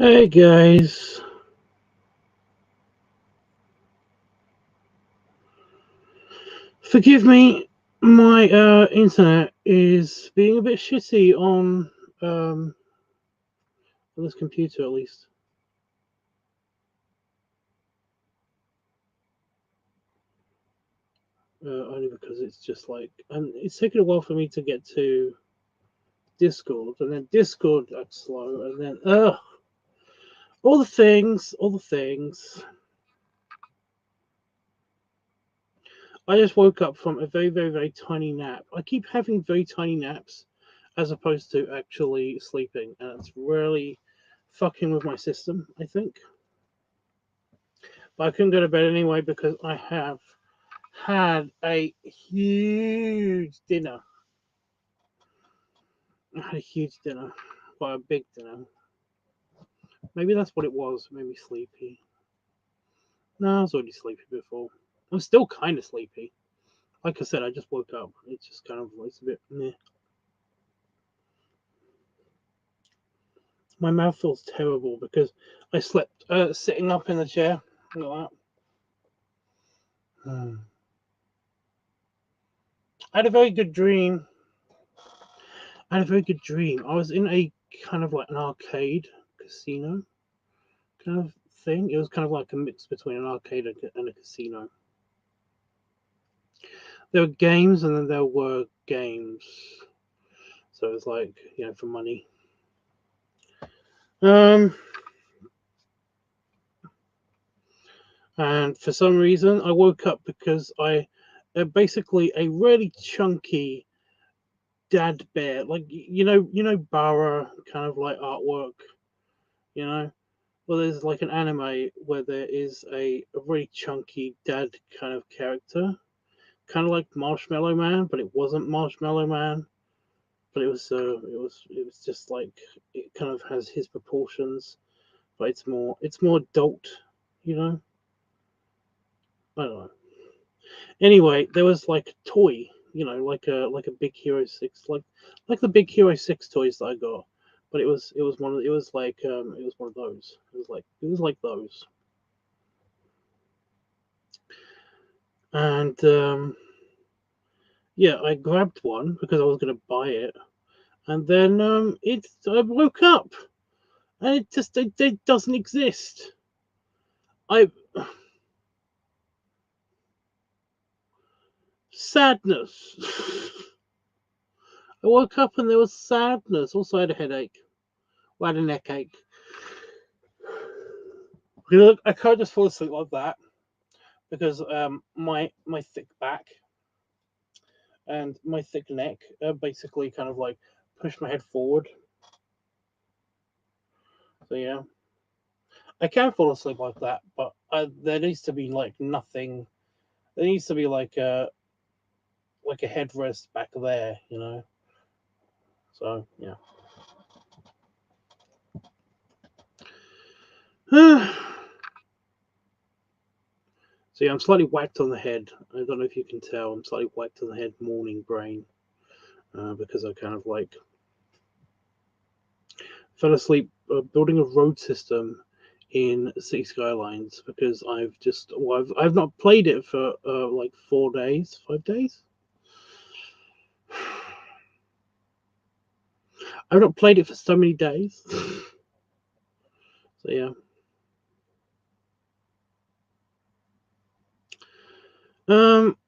Hey guys, forgive me. My internet is being a bit shitty um on this computer at least. Only because it's just like, and it's taken a while for me to get to Discord, and then Discord acts slow, and then all the things. I just woke up from a very, very, very tiny nap. I keep having very tiny naps as opposed to actually sleeping, and it's really fucking with my system, I think. But I couldn't go to bed anyway because I have had a huge dinner. I had a huge dinner, quite a big dinner. Maybe that's what it was. It made me sleepy. No, I was already sleepy before. I'm still kind of sleepy. Like I said, I just woke up. It's just kind of it's a bit meh. My mouth feels terrible because I slept sitting up in the chair. Like that. I had a very good dream. I had a very good dream. I was in a kind of like an arcade casino kind of thing. It was kind of like a mix between an arcade and a casino. There were games and then there were games. So it was like, for money. And for some reason I woke up because I basically a really chunky dad bear, like Bara kind of like artwork, you know. Well, there's like an anime where there is a really chunky dad kind of character, kind of like Marshmallow Man, but it wasn't Marshmallow Man. But it was just like it kind of has his proportions, but it's more adult, you know. I don't know. Anyway, there was like a toy, like a Big Hero 6, like the Big Hero 6 toys that I got. But it was one of it was like it was one of those. It was like those. And yeah, I grabbed one because I was gonna buy it, and then I woke up and it doesn't exist. I sadness. I woke up and there was sadness. Also, I had a headache. Well, I had a neck ache. Look, I can't just fall asleep like that because my thick back and my thick neck basically kind of like push my head forward. So yeah, I can fall asleep like that, but there needs to be like nothing. There needs to be like a headrest back there, you know. So yeah. So yeah, I'm slightly whacked on the head. I don't know if you can tell. I'm slightly whacked on the head, morning brain, because I kind of like fell asleep building a road system in City Skylines because I've not played it for like 4 days, 5 days. I've not played it for so many days. So yeah.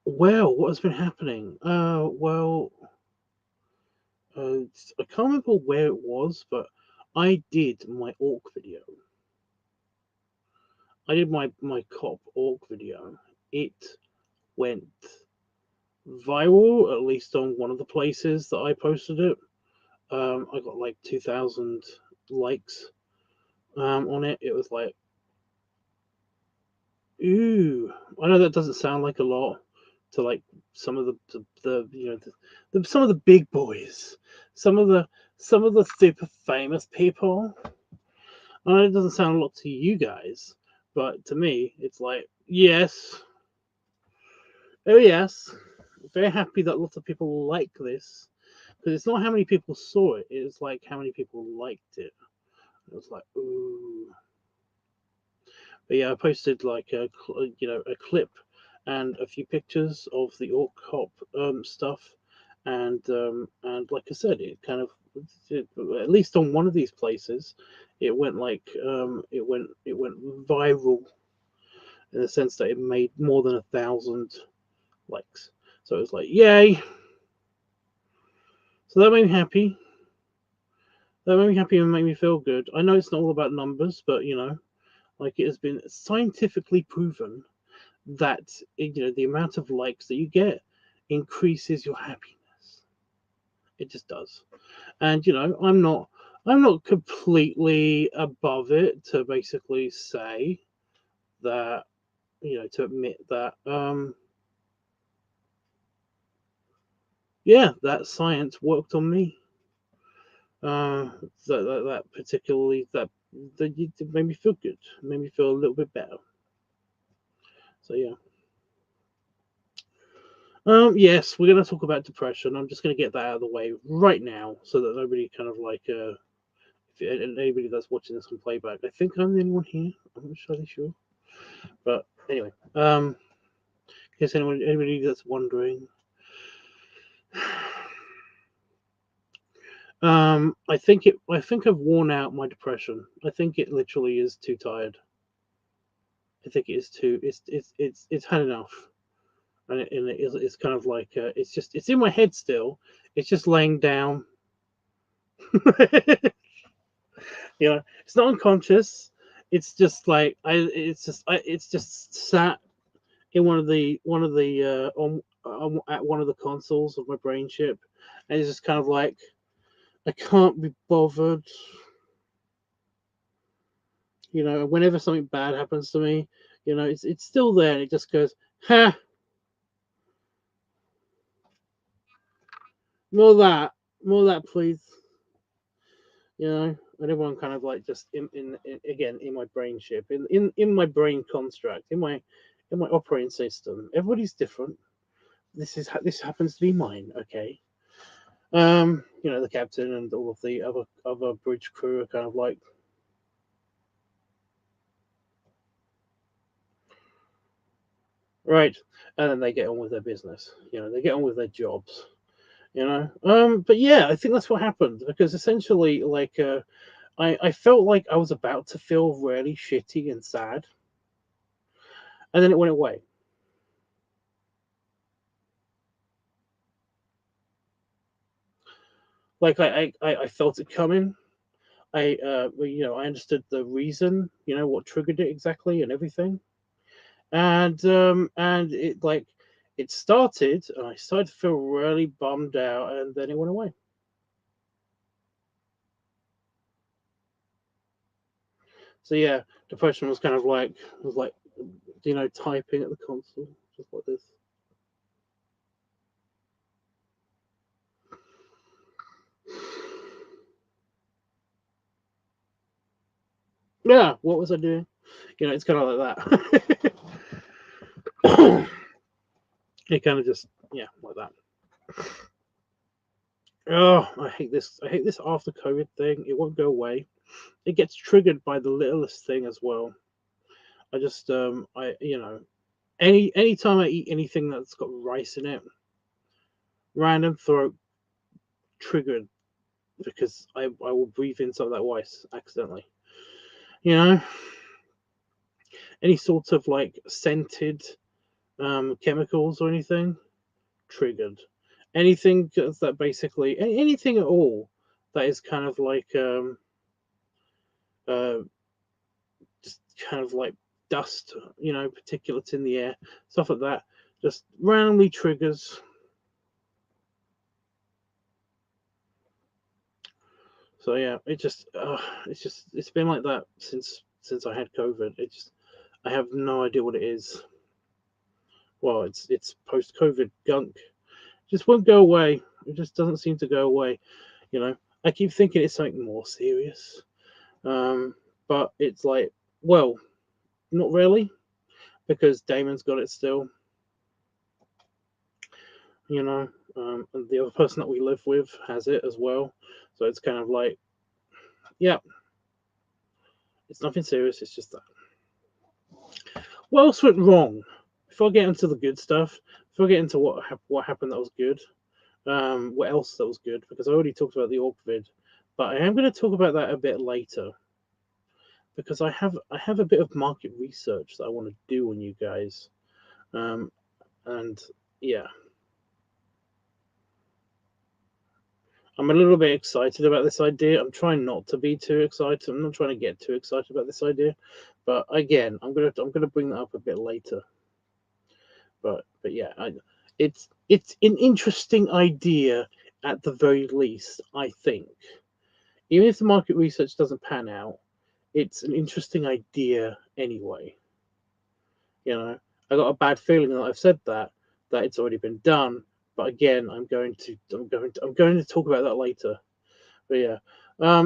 Well, what has been happening? I can't remember where it was, but I did my orc video. I did my cop orc video. It went viral, at least on one of the places that I posted it. I got like 2,000 likes on it. It was like, ooh, I know that doesn't sound like a lot to like some of the some of the big boys, some of the super famous people. I know it doesn't sound a lot to you guys, but to me, it's like, yes, oh yes, very happy that lots of people like this because it's not how many people saw it; it's like how many people liked it. It was like, ooh. But yeah, I posted like a clip and a few pictures of the Orc Hop stuff, and like I said, it kind of at least on one of these places, it went like it went viral in the sense that it made more than 1,000 likes. So it was like, yay! So that made me happy. That made me happy and made me feel good. I know it's not all about numbers, but like it has been scientifically proven that the amount of likes that you get increases your happiness. It just does. And I'm not completely above it to basically say that, to admit that yeah, that science worked on me. Uh that particularly that it made me feel good, made me feel a little bit better. So yeah. Yes, we're going to talk about depression. I'm just going to get that out of the way right now so that nobody kind of like, if anybody that's watching this on playback, I think I'm the only one here. I'm not entirely sure. But anyway, in case anybody that's wondering, I think I've worn out my depression. I think it literally is too tired. I think it is too, it's had enough. It's kind of like, it's in my head still. It's just laying down. It's not unconscious. It's just like it's just sat in one of the at one of the consoles of my brain chip, and it's just kind of like I can't be bothered. Whenever something bad happens to me, it's still there, and it just goes, ha, more of that, more of that, please. And everyone kind of like just in again in my brain chip, in my brain construct, in my operating system. Everybody's different. This happens to be mine. Okay. The captain and all of the other bridge crew are kind of like, right, and then they get on with their business. They get on with their jobs. But yeah, I think that's what happened because essentially, like, I felt like I was about to feel really shitty and sad, and then it went away. Like I felt it coming. I understood the reason, what triggered it exactly and everything. And it like it started and I started to feel really bummed out and then it went away. So yeah, depression was like typing at the console, just like this. Yeah, what was I doing? It's kind of like that. It kind of just, yeah, like that. Oh, I hate this after COVID thing. It won't go away. It gets triggered by the littlest thing as well. I just I anytime I eat anything that's got rice in it, random throat triggered because I will breathe in some of that rice accidentally. You know, any sort of like scented chemicals or anything triggered. Anything that basically anything at all that is kind of like uh just kind of like dust, particulates in the air, stuff like that, just randomly triggers. So yeah, it's been like that since I had COVID. I have no idea what it is. Well, it's post COVID gunk. Just won't go away. It just doesn't seem to go away. You know, I keep thinking it's something more serious. Um, but it's like, well, not really, because Damon's got it still. You know, and the other person that we live with has it as well. So it's kind of like, yeah. It's nothing serious. It's just that. What else went wrong? Before I get into the good stuff, before I get into what happened that was good, what else that was good? Because I already talked about the orc vid, but I am going to talk about that a bit later because I have a bit of market research that I want to do on you guys, and yeah, I'm a little bit excited about this idea. I'm trying not to be too excited. I'm not trying to get too excited about this idea, but again, I'm gonna bring that up a bit later. But yeah, it's an interesting idea at the very least. I think even if the market research doesn't pan out, it's an interesting idea anyway. You know, I got a bad feeling that I've said that it's already been done. But again, I'm going to talk about that later. But yeah,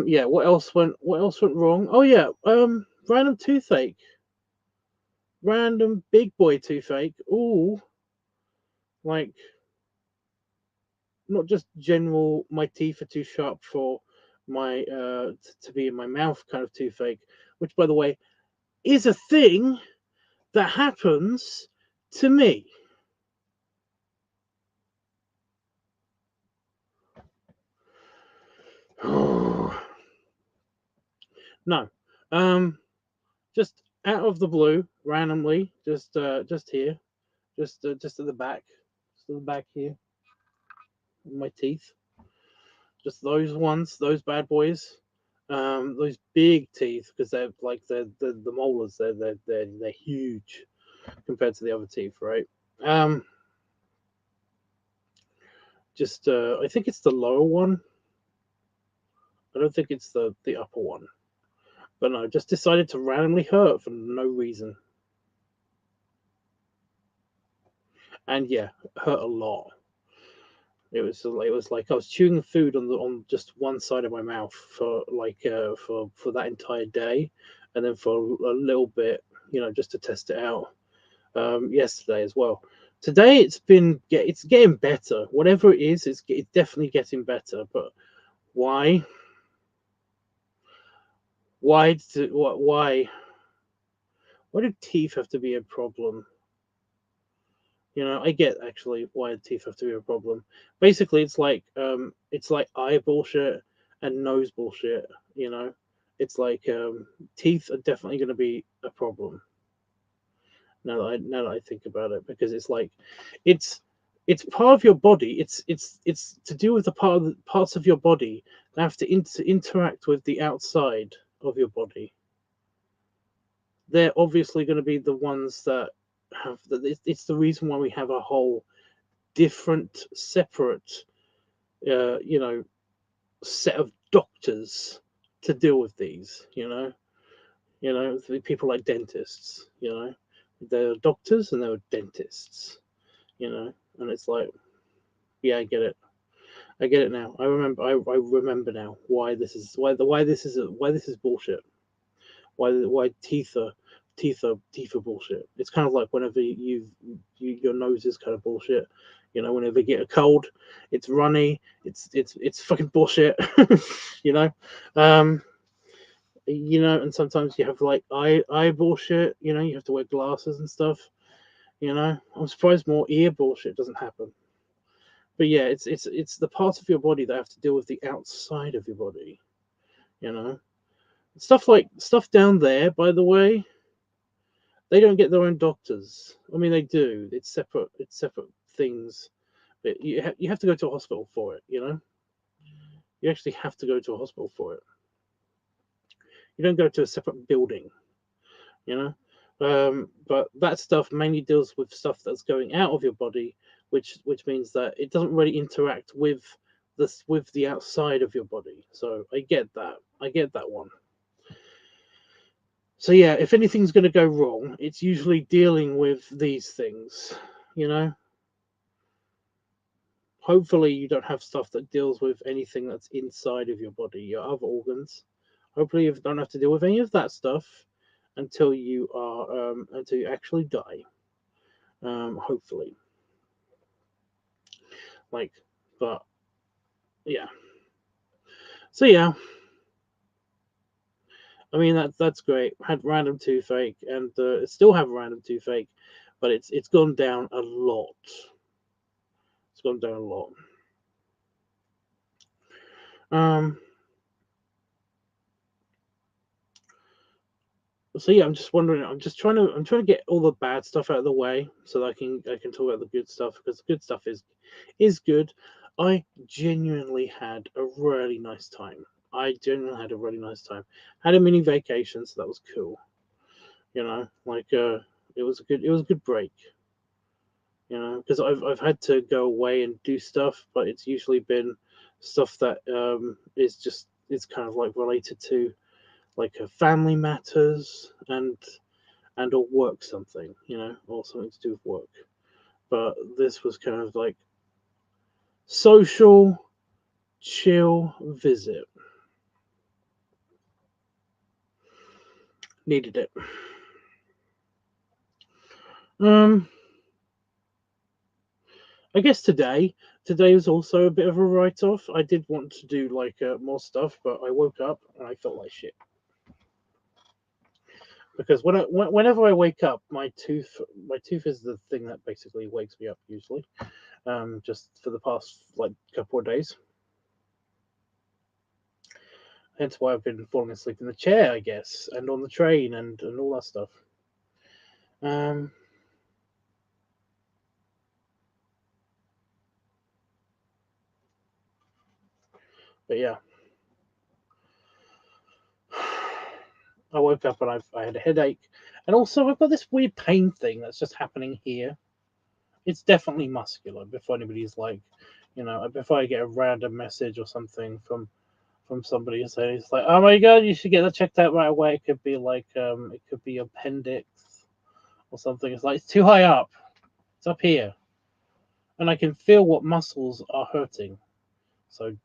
yeah. What else went wrong? Oh yeah, random toothache, random big boy toothache. Ooh, like not just general. My teeth are too sharp for my to be in my mouth kind of toothache, which by the way is a thing that happens to me. No, um, just out of the blue, randomly, just here, just at the back, just at the back here, my teeth, just those ones, those bad boys, those big teeth because they're like the molars, they're huge compared to the other teeth, right? Um, just I think it's the lower one. I don't think it's the upper one. But no, just decided to randomly hurt for no reason. And yeah, hurt a lot. It was like I was chewing food on just one side of my mouth for like for that entire day, and then for a little bit, just to test it out. Yesterday as well. Today it's getting better. Whatever it is, it's definitely getting better. But why? Why? Why do teeth have to be a problem? I get actually why teeth have to be a problem. Basically, it's like eye bullshit and nose bullshit. You know, it's like teeth are definitely going to be a problem. Now that I think about it, because it's like it's it's part of your body. It's to do with the parts of your body that have to interact with the outside of your body. They're obviously going to be the ones that have that. It's the reason why we have a whole different, separate, you know, set of doctors to deal with these. The people like dentists. They're doctors and they're dentists. And it's like, yeah, I get it. I get it now. I remember. I remember now why this is bullshit. Why teeth are bullshit. It's kind of like whenever your nose is kind of bullshit. Whenever you get a cold, it's runny. It's fucking bullshit. you know, um, and sometimes you have like eye bullshit. You have to wear glasses and stuff. I'm surprised more ear bullshit doesn't happen. But yeah, it's the parts of your body that have to deal with the outside of your body. You know, stuff down there. By the way, they don't get their own doctors. I mean, they do. It's separate. It's separate things. But you have to go to a hospital for it. You actually have to go to a hospital for it. You don't go to a separate building. You know. But that stuff mainly deals with stuff that's going out of your body, which means that it doesn't really interact with the outside of your body. So I get that. I get that one. So yeah, if anything's going to go wrong, it's usually dealing with these things. You know, hopefully you don't have stuff that deals with anything that's inside of your body, your other organs. Hopefully you don't have to deal with any of that stuff until you actually die. Hopefully, like, but yeah. So yeah, I mean that's great. Had random toothache, and still have random toothache, but it's gone down a lot. It's gone down a lot. Um. So yeah, I'm just wondering. I'm trying to get all the bad stuff out of the way so that I can talk about the good stuff, because the good stuff is good. I genuinely had a really nice time. I genuinely had a really nice time. Had a mini vacation, so that was cool. You know, like it was a good break. You know, because I've had to go away and do stuff, but it's usually been stuff that is just it's kind of like related to like family matters and or work something, you know, or something to do with work. But this was kind of like social chill visit. Needed it. Um, I guess today was also a bit of a write off. I did want to do like more stuff, but I woke up and I felt like shit because whenever I wake up, my tooth is the thing that basically wakes me up usually. Just for the past like couple of days. Hence why I've been falling asleep in the chair, I guess, and on the train and all that stuff. Um, but yeah, I woke up and I had a headache, and also I've got this weird pain thing that's just happening here. It's definitely muscular. Before anybody's like, you know, before I get a random message or something from somebody saying it's like, oh my god, you should get that checked out right away. It could be like it could be appendix or something. It's like it's too high up. It's up here, and I can feel what muscles are hurting. So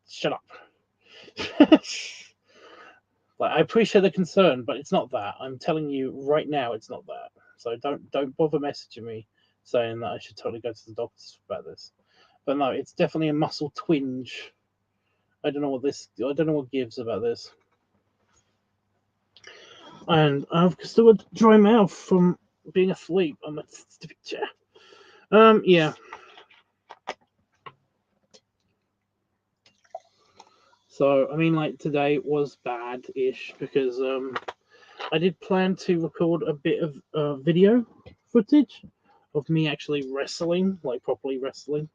shut up. Like I appreciate the concern, but it's not that. I'm telling you right now, it's not that. So don't bother messaging me saying that I should totally go to the doctors about this. But no, it's definitely a muscle twinge. I don't know what this. I don't know what gives about this. And I've still got a dry mouth from being asleep on my stupid chair. Yeah. So I mean, like today was bad-ish because I did plan to record a bit of video footage of me actually wrestling, like properly wrestling.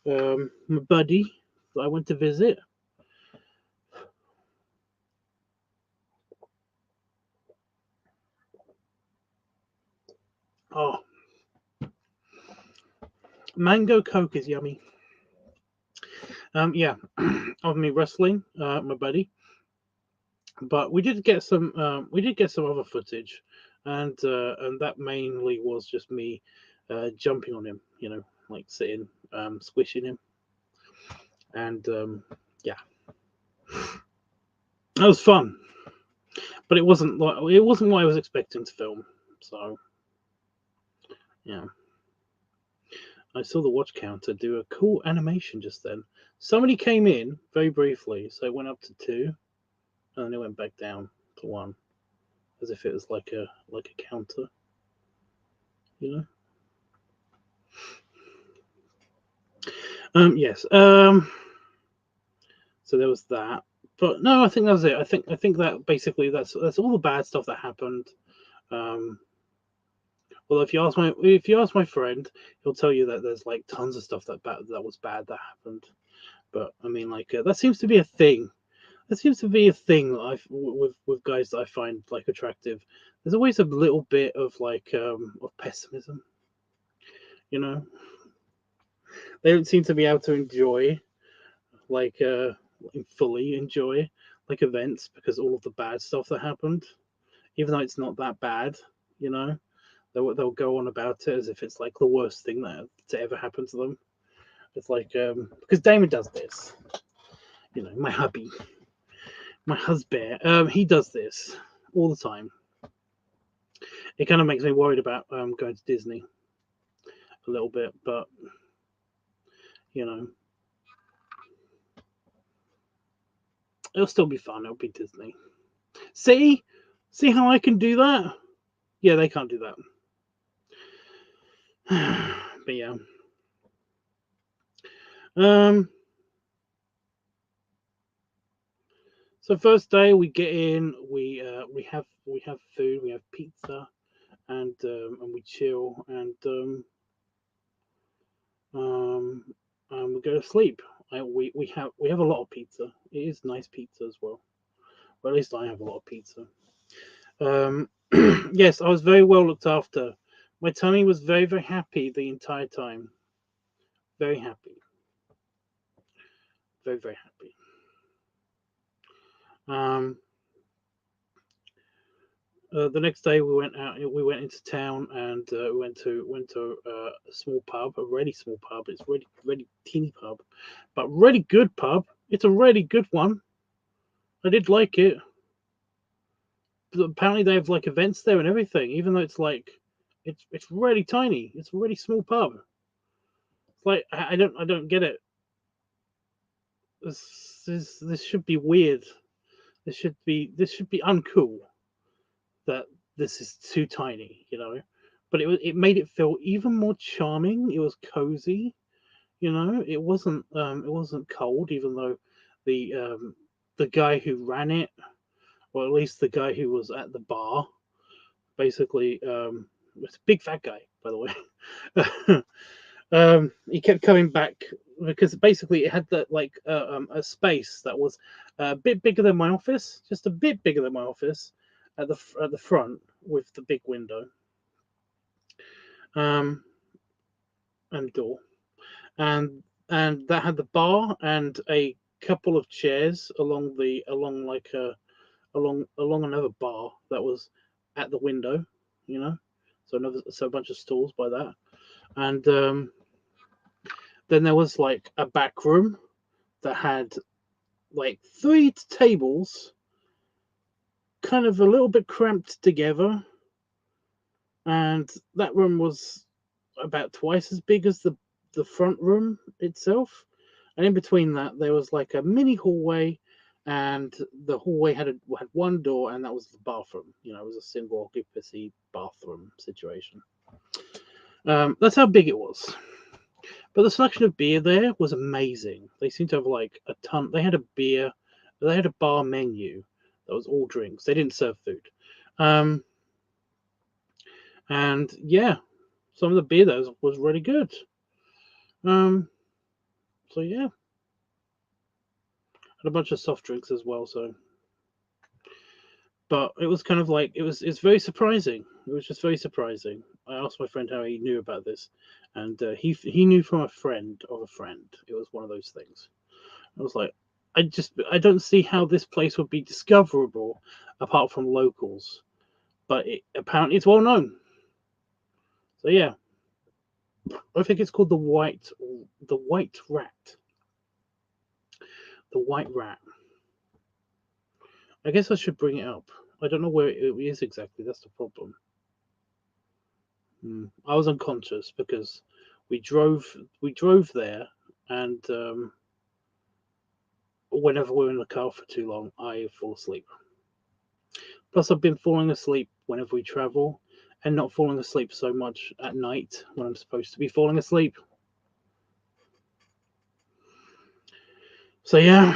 My buddy that I went to visit. Oh, mango Coke is yummy. Yeah, of me wrestling, my buddy. But we did get some other footage, and that mainly was just me, jumping on him. You know, like sitting, squishing him, and yeah, that was fun. But it wasn't what I was expecting to film. So yeah, I saw the watch counter do a cool animation just then. Somebody came in very briefly, so it went up to two, and then it went back down to one, as if it was like a counter, you know. Yes. So there was that. But no, I think that was it. I think that basically that's all the bad stuff that happened. Um, well, if you ask my friend, he'll tell you that there's like tons of stuff that was bad that happened. But I mean, like that seems to be a thing. That seems to be a thing that with guys that I find like attractive. There's always a little bit of like of pessimism. You know, they don't seem to be able to enjoy like fully enjoy like events because all of the bad stuff that happened, even though it's not that bad. You know, they'll go on about it as if it's like the worst thing that to ever happen to them. It's like because Damon does this. You know, my hubby, my husband, he does this all the time. It kind of makes me worried about going to Disney a little bit, but you know, it'll still be fun. It'll be Disney. See, see how I can do that? Yeah, they can't do that. But yeah. Um. So first day we get in, we have food, we have pizza, and we chill, um, and we go to sleep. We have a lot of pizza. It is nice pizza as well. Or at least I have a lot of pizza. Um, yes, I was very well looked after. My tummy was very happy the entire time. Very happy. Very happy. Um, the next day we went out. We went into town and we went to a small pub, a really small pub. It's really teeny pub, but really good pub. It's a really good one. I did like it. But apparently they have like events there and everything. Even though it's like it's really tiny. It's a really small pub. It's like I don't get it. This should be weird. This should be uncool that this is too tiny, you know. But it made it feel even more charming. It was cozy, you know. It wasn't cold, even though the um, the guy who ran it, or at least the guy who was at the bar, basically was a big fat guy, by the way. He kept coming back because basically it had that like a space that was a bit bigger than my office, just a bit bigger than my office, at the front with the big window um, and door, and that had the bar and a couple of chairs along like along another bar that was at the window, you know. So a bunch of stalls by that, and then there was like a back room that had like three tables, kind of a little bit cramped together, and that room was about twice as big as the front room itself. And in between that, there was like a mini hallway, and the hallway had one door, and that was the bathroom. You know, it was a single occupancy bathroom situation. That's how big it was. But the selection of beer there was amazing. They seemed to have like a ton. They had a beer, they had a bar menu that was all drinks. They didn't serve food. Um, and yeah, some of the beer there was really good. Um, so yeah, had a bunch of soft drinks as well. So, but it was kind of like it's very surprising. It was just very surprising. I asked my friend how he knew about this, and he knew from a friend of a friend. It was one of those things. I was like, I don't see how this place would be discoverable apart from locals. But apparently it's well known. So yeah, I think it's called the White Rat. The White Rat. I guess I should bring it up. I don't know where it is exactly. That's the problem. I was unconscious because we drove there, and whenever we're in the car for too long, I fall asleep. Plus, I've been falling asleep whenever we travel, and not falling asleep so much at night when I'm supposed to be falling asleep. So yeah.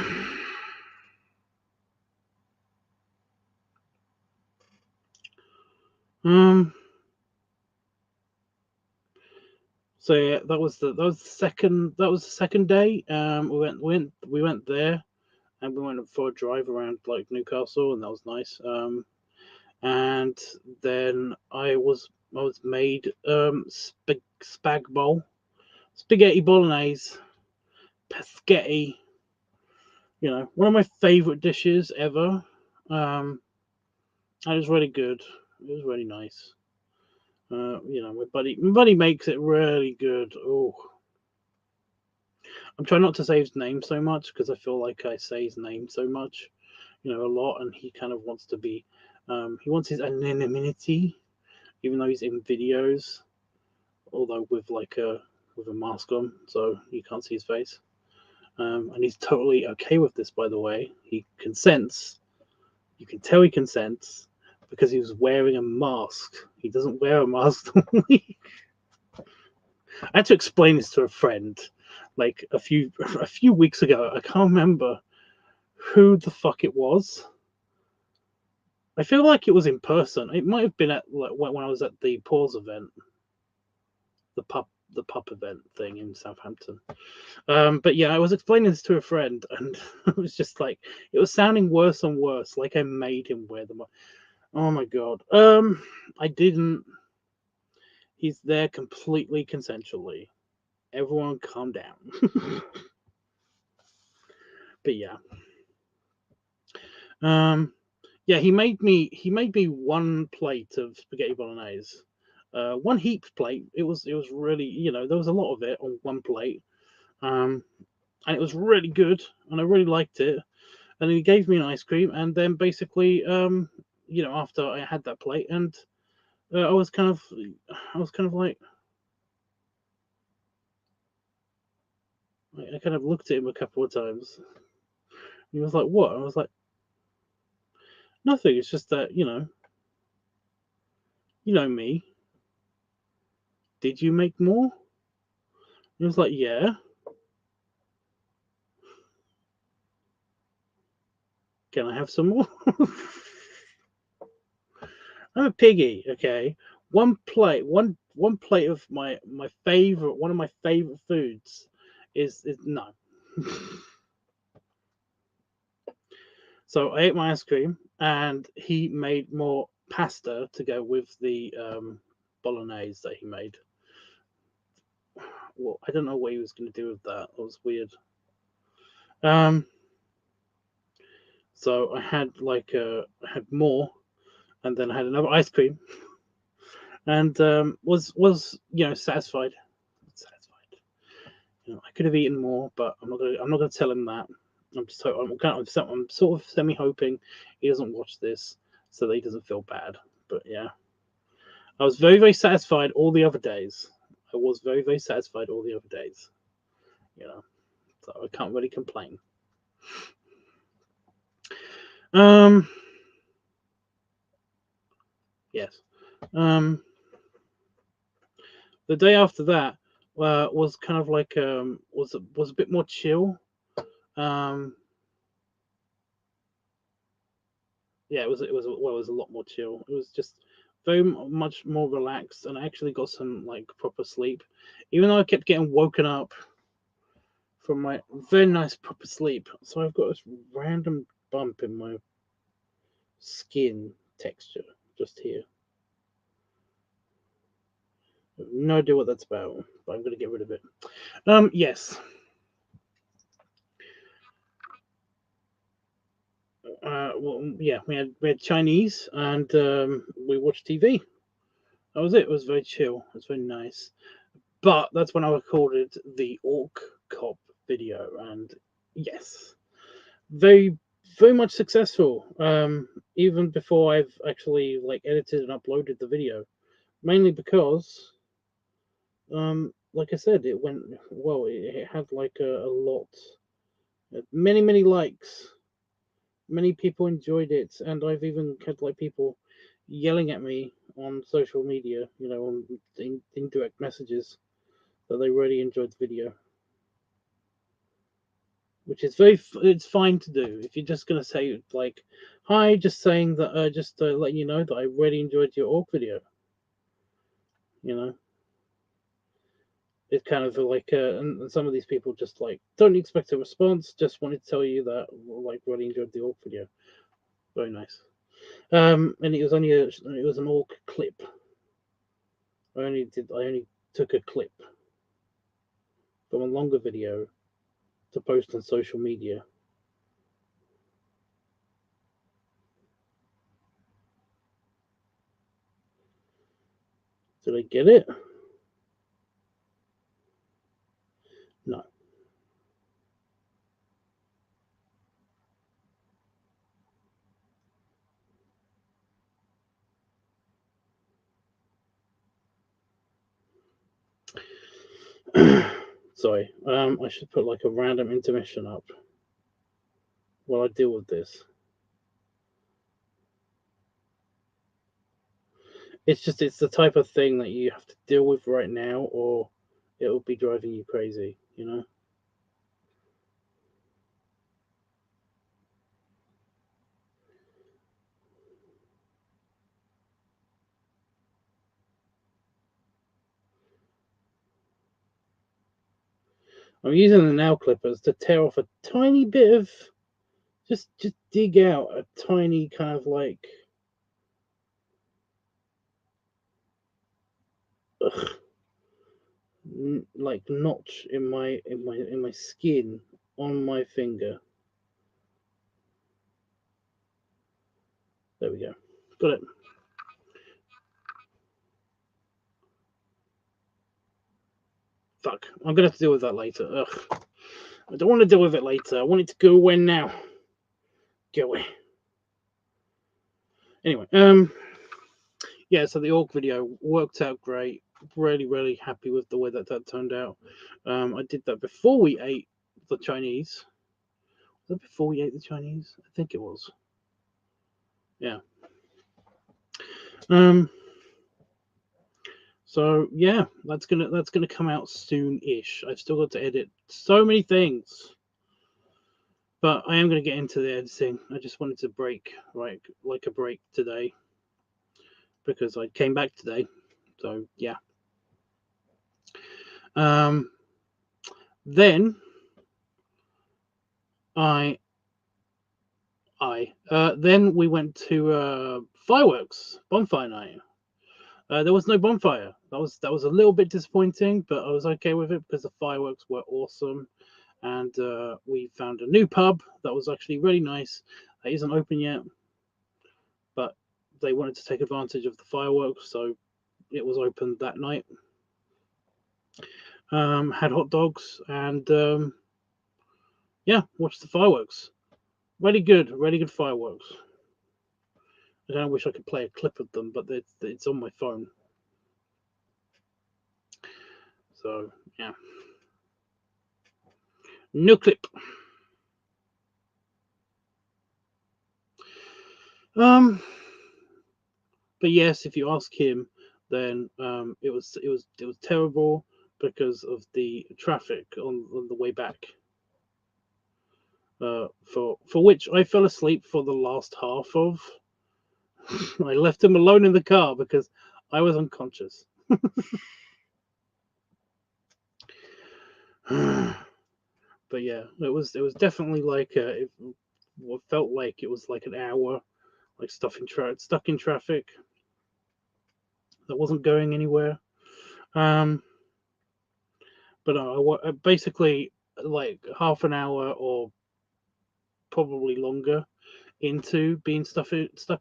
Um. So yeah, that was the second day. We went there, and we went for a drive around like Newcastle, and that was nice. And then I was made spag bowl, spaghetti bolognese, pescetti. You know, one of my favorite dishes ever. Um, and it was really good. It was really nice. My buddy makes it really good. Oh, I'm trying not to say his name so much because I feel like I say his name so much, a lot, and he kind of wants to be, he wants his anonymity, even though he's in videos, although with a mask on, so you can't see his face. And he's totally okay with this, by the way. He consents. You can tell he consents because he was wearing a mask. He doesn't wear a mask normally. I had to explain this to a friend like a few weeks ago. I can't remember who the fuck it was. I feel like it was in person. It might have been at like when I was at the Pause event, the pup event thing in Southampton. But yeah, I was explaining this to a friend, and it was just like it was sounding worse and worse. Like I made him wear them. Oh my god. I didn't. He's there completely consensually. Everyone, calm down. But yeah. Yeah, he made me one plate of spaghetti bolognese. One heaped plate. It was really, there was a lot of it on one plate. And it was really good, and I really liked it. And he gave me an ice cream, and then basically, after I had that plate, and I was kind of like, I kind of looked at him a couple of times. He was like, "What?" I was like, "Nothing. It's just that, you know me. Did you make more?" He was like, "Yeah. Can I have some more?" I'm a piggy, okay. One plate of my favorite, one of my favorite foods is no. So I ate my ice cream, and he made more pasta to go with the bolognese that he made. Well, I don't know what he was going to do with that. It was weird. Um, so I had I had more, and then I had another ice cream, and was satisfied. Satisfied. I could have eaten more, but I'm not gonna tell him that. I'm sort of semi hoping he doesn't watch this, so that he doesn't feel bad. But yeah, I was very very satisfied all the other days. I was very very satisfied all the other days. You know, so I can't really complain. Um, yes. Um, the day after that was kind of like was a bit more chill. Um, yeah, it was a lot more chill. It was just very much more relaxed, and I actually got some like proper sleep, even though I kept getting woken up from my very nice proper sleep. So I've got this random bump in my skin texture just here. I have no idea what that's about, but I'm gonna get rid of it. Yes. Well, yeah, we had Chinese, and we watched TV. That was it. It was very chill. It was very nice. But that's when I recorded the Orc Cop video, and yes, very very much successful. Even before I've actually like edited and uploaded the video, mainly because like I said, it went well. It had like a lot, many likes. Many people enjoyed it, and I've even had like people yelling at me on social media, on indirect messages, that they really enjoyed the video, which is it's fine to do. If you're just gonna say like, "Hi," just saying that, just letting you know that I really enjoyed your orc video. You know, it's kind of like, and some of these people just like don't expect a response. Just wanted to tell you that like really enjoyed the orc video. Very nice. And it was an orc clip. I only took a clip from a longer video to post on social media. Did I get it? No. Sorry. I should put like a random intermission up while I deal with this. it's the type of thing that you have to deal with right now, or it will be driving you crazy, you know. I'm using the nail clippers to tear off a tiny bit of, just dig out a tiny kind of like, ugh, like notch in my skin on my finger. There we go. Got it. Fuck. I'm gonna have to deal with that later. Ugh. I don't want to deal with it later. I want it to go away now. Go away. Anyway, yeah. So the org video worked out great. Really, really happy with the way that turned out. I did that before we ate the Chinese. Was that before we ate the Chinese? I think it was. Yeah. Um. So yeah, that's gonna come out soon-ish. I've still got to edit so many things, but I am gonna get into the editing. I just wanted to break, right, like a break today, because I came back today. So yeah. Um. Then I then we went to fireworks bonfire night. There was no bonfire. That was a little bit disappointing, but I was okay with it because the fireworks were awesome, and we found a new pub that was actually really nice. It isn't open yet, but they wanted to take advantage of the fireworks, so it was open that night. Had hot dogs and yeah, watched the fireworks. Really good fireworks. I don't wish I could play a clip of them, but it's on my phone. So yeah, no clip. Um, but yes, if you ask him, then it was terrible because of the traffic on the way back. For which I fell asleep for the last half of. I left him alone in the car because I was unconscious. But yeah, it was definitely like it felt like it was like an hour, like stuck in traffic that wasn't going anywhere. Um, but basically like half an hour or probably longer into being stuck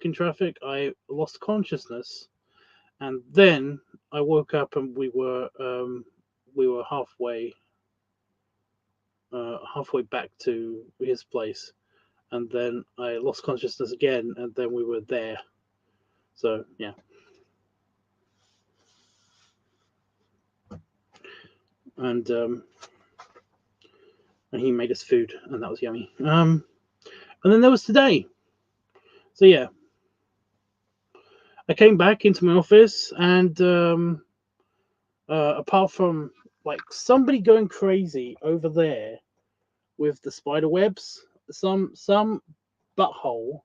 in traffic, I lost consciousness, and then I woke up and we were halfway back to his place, and then I lost consciousness again, and then we were there. So yeah, and and he made us food, and that was yummy. And then there was today. So yeah, I came back into my office, and apart from like somebody going crazy over there with the spider webs, some butthole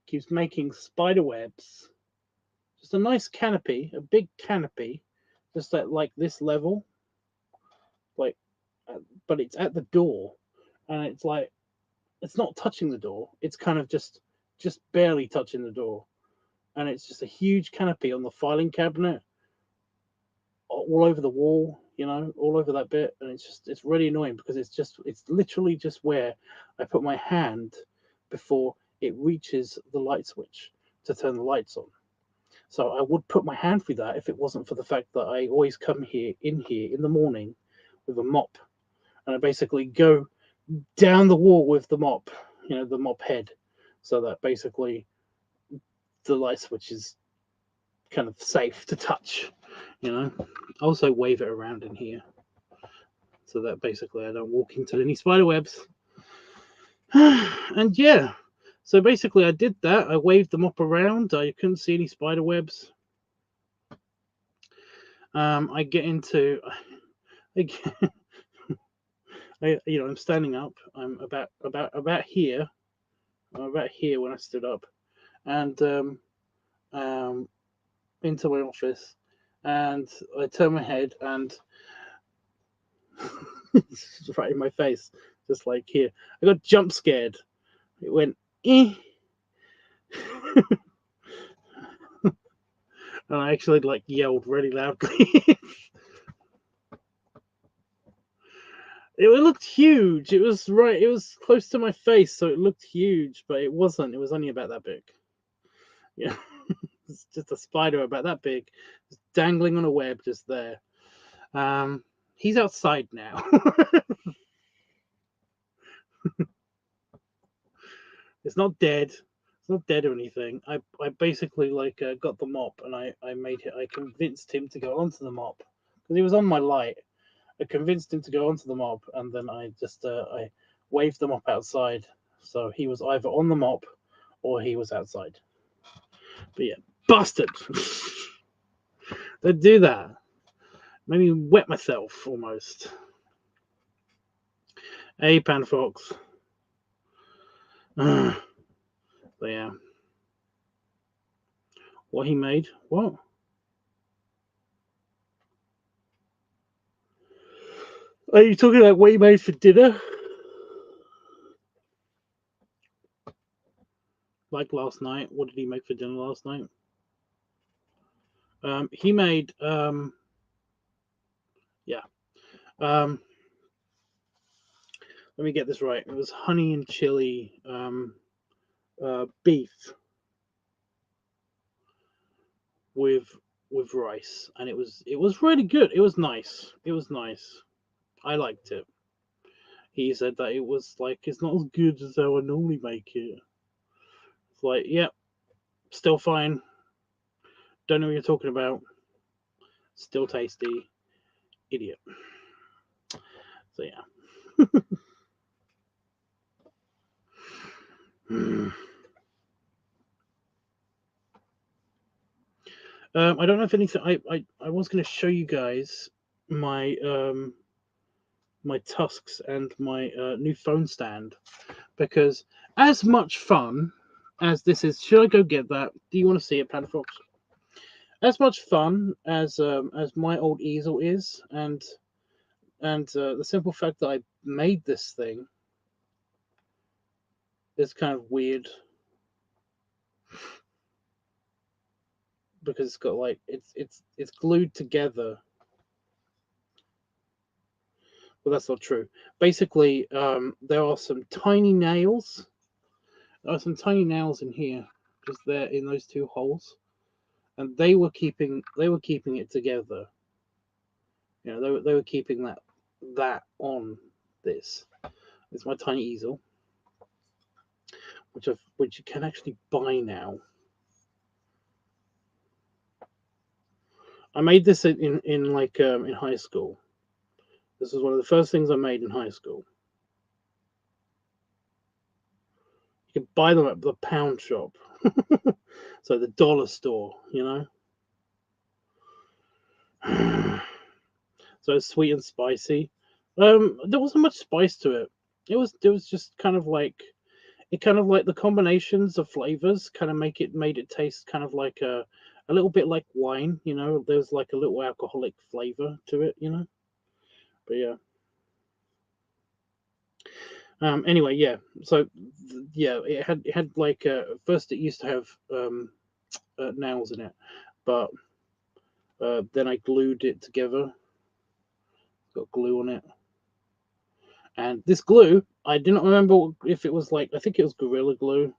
keeps making spider webs. Just a nice canopy, a big canopy, just at like this level, like, but it's at the door, and it's like it's not touching the door. It's kind of just barely touching the door, and it's just a huge canopy on the filing cabinet, all over the wall, all over that bit, and it's really annoying because it's literally just where I put my hand before it reaches the light switch to turn the lights on. So I would put my hand through that if it wasn't for the fact that I always come here in the morning with a mop, and I basically go down the wall with the mop, the mop head, so that basically the light switch is kind of safe to touch. I also wave it around in here so that basically I don't walk into any spider webs. And yeah, so basically I did that. I waved them up around. I couldn't see any spider webs. I get into, I, get- I'm standing up. I'm about here. I'm about here when I stood up, and um, into my office, and I turn my head, and it's right in my face, just like here. I got jump scared. It went, eh. And I actually like yelled really loudly. It looked huge. It was right. It was close to my face, so it looked huge, but it wasn't. It was only about that big. Yeah, it's just a spider about that big, just dangling on a web, just there. Um, he's outside now. It's not dead. It's not dead or anything. I basically like got the mop and I made it. I convinced him to go onto the mop because he was on my light. I convinced him to go onto the mop, and then I just I waved the mop outside. So he was either on the mop or he was outside. But yeah, bastard! Don't do that. Made me wet myself almost. Hey, Pan Fox. So yeah, what he made? What? Are you talking about what he made for dinner? Like last night? What did he make for dinner last night? He made yeah. Um, let me get this right. It was honey and chili beef with rice, and it was really good. It was nice. It was nice. I liked it. He said that it was like it's not as good as how I normally make it. It's like, yeah, still fine. Don't know what you're talking about. Still tasty. Idiot. So yeah. I don't know if anything. I was going to show you guys my my tusks and my new phone stand because as much fun as this is, should I go get that? Do you want to see it, Panther Fox? As much fun as my old easel is, and the simple fact that I made this thing is kind of weird because it's got like it's glued together. Well, that's not true. Basically, there are some tiny nails. There are some tiny nails in here, just there in those two holes, and they were keeping it together. You know, they were keeping that on this. It's my tiny easel, which you can actually buy now. I made this in like in high school. This was one of the first things I made in high school. You could buy them at the pound shop, so the dollar store, you know. So it's sweet and spicy. There wasn't much spice to it. It was just kind of like the combinations of flavors kind of made it taste kind of like a little bit like wine, you know. There's like a little alcoholic flavor to it, you know. But yeah. Anyway, yeah. So yeah, it had like first it used to have nails in it, but then I glued it together. Got glue on it. And this glue, I didn't remember if it was like, I think it was Gorilla Glue,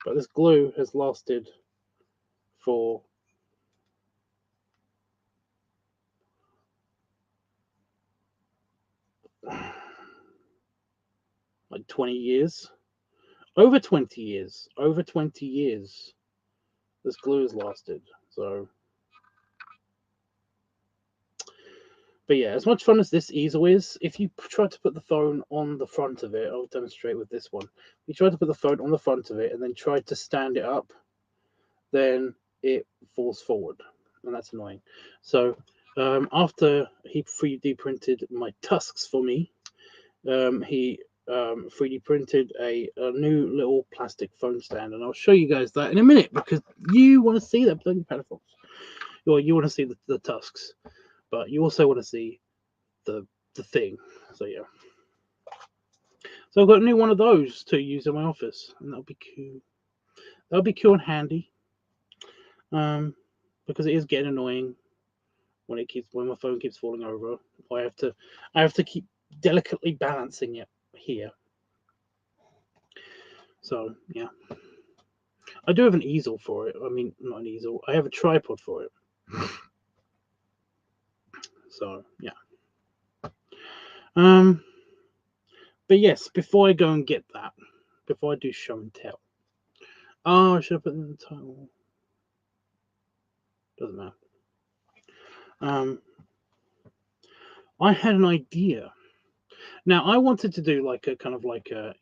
but this glue has lasted for like 20 years. Over 20 years. Over 20 years. This glue has lasted. So, but yeah, as much fun as this easel is, if you try to put the phone on the front of it, I'll demonstrate with this one. If you try to put the phone on the front of it and then try to stand it up, then it falls forward, and that's annoying. So After he 3D printed my tusks for me, he 3D printed a new little plastic phone stand, and I'll show you guys that in a minute because you want to see that bloody Patafox, or you want to see the tusks, but you also want to see the thing. So yeah, so I've got a new one of those to use in my office, and that'll be cool. That'll be cool and handy, because it is getting annoying when my phone keeps falling over. I have to keep delicately balancing it here. So yeah, I do have an easel for it. I mean, not an easel. I have a tripod for it. So yeah. But yes, before I go and get that, before I do show and tell. Oh, I should have put it in the title. Doesn't matter. I had an idea. Now I wanted to do like a kind of like a,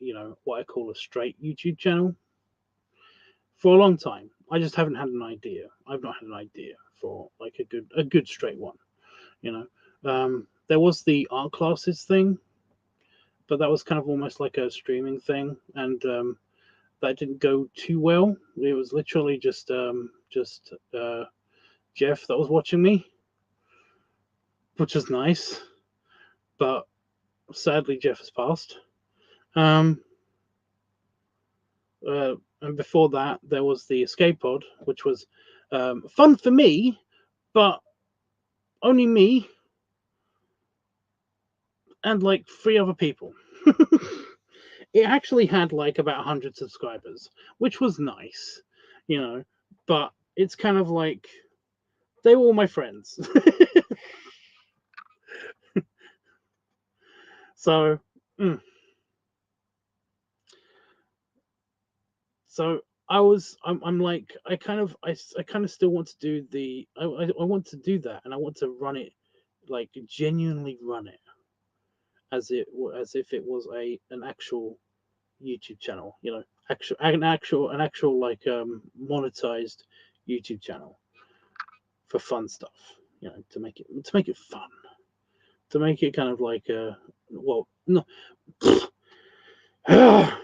what I call a straight YouTube channel for a long time. I just haven't had an idea. I've not had an idea for like a good straight one. There was the art classes thing, but that was kind of almost like a streaming thing, and that didn't go too well. It was literally just Jeff that was watching me, which was nice, but sadly Jeff has passed. And before that, there was the escape pod, which was fun for me, but only me and like 3 other people. It actually had like about 100 subscribers, which was nice, but it's kind of like they were all my friends. So, so I'm like, I kind of still want to do I want to do that, and I want to run it, like genuinely run it as if it was an actual YouTube channel, an actual like monetized YouTube channel for fun stuff, to make it fun, to make it kind of like well, no, I'm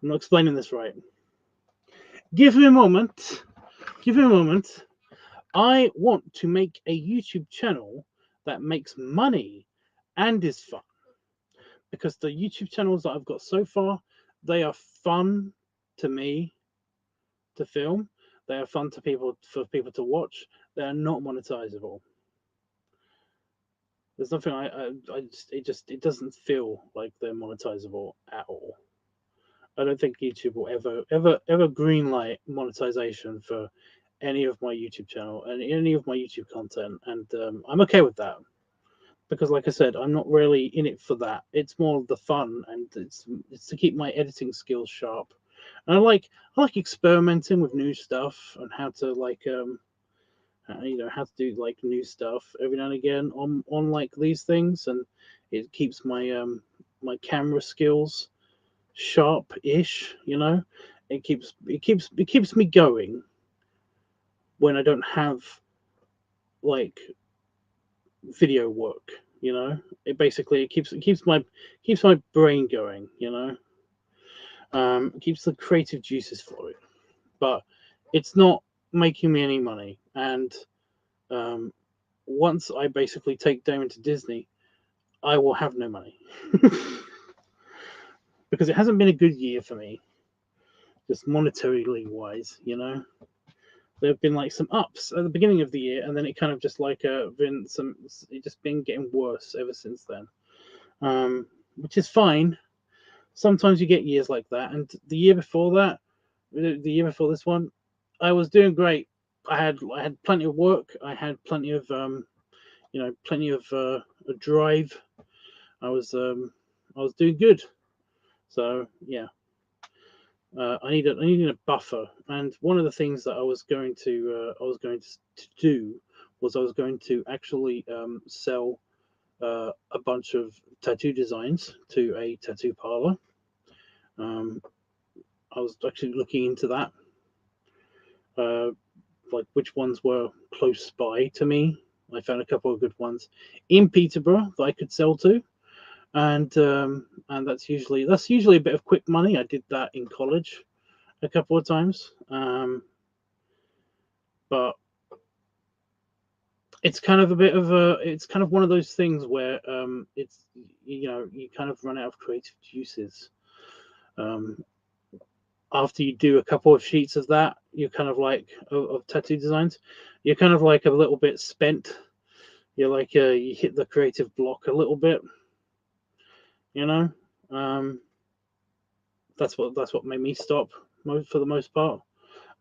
not explaining this right. Give me a moment. I want to make a YouTube channel that makes money and is fun, because the YouTube channels that I've got so far, they are fun to me to film. They are fun for people to watch. They are not monetizable. There's nothing it doesn't feel like they're monetizable at all. I don't think YouTube will ever greenlight monetization for any of my YouTube channel and any of my YouTube content, and I'm okay with that, because like I said, I'm not really in it for that. It's more the fun, and it's to keep my editing skills sharp. And I like experimenting with new stuff and how to like how to do like new stuff every now and again on like these things, and it keeps my camera skills sharp-ish. It keeps me going when I don't have like video work. It basically it keeps my brain going. It keeps the creative juices flowing, but it's not making me any money. And once I basically take Damon to Disney, I will have no money. Because it hasn't been a good year for me, just monetarily wise. There have been like some ups at the beginning of the year, and then it kind of just like been it just been getting worse ever since then, which is fine. Sometimes you get years like that, and the year before that, the year before this one, I was doing great. I had plenty of work. I had plenty of plenty of drive. I was doing good. So yeah, I needed a buffer, and one of the things that I was going to do was I was going to actually sell a bunch of tattoo designs to a tattoo parlor. I was actually looking into that, like which ones were close by to me, I found a couple of good ones in Peterborough that I could sell to, and that's usually a bit of quick money. I did that in college a couple of times, but it's kind of it's kind of one of those things where it's, you kind of run out of creative juices. After you do a couple of sheets of that, you're kind of like of tattoo designs, you're kind of like a little bit spent. You're like you hit the creative block a little bit, you know. That's what made me stop for the most part.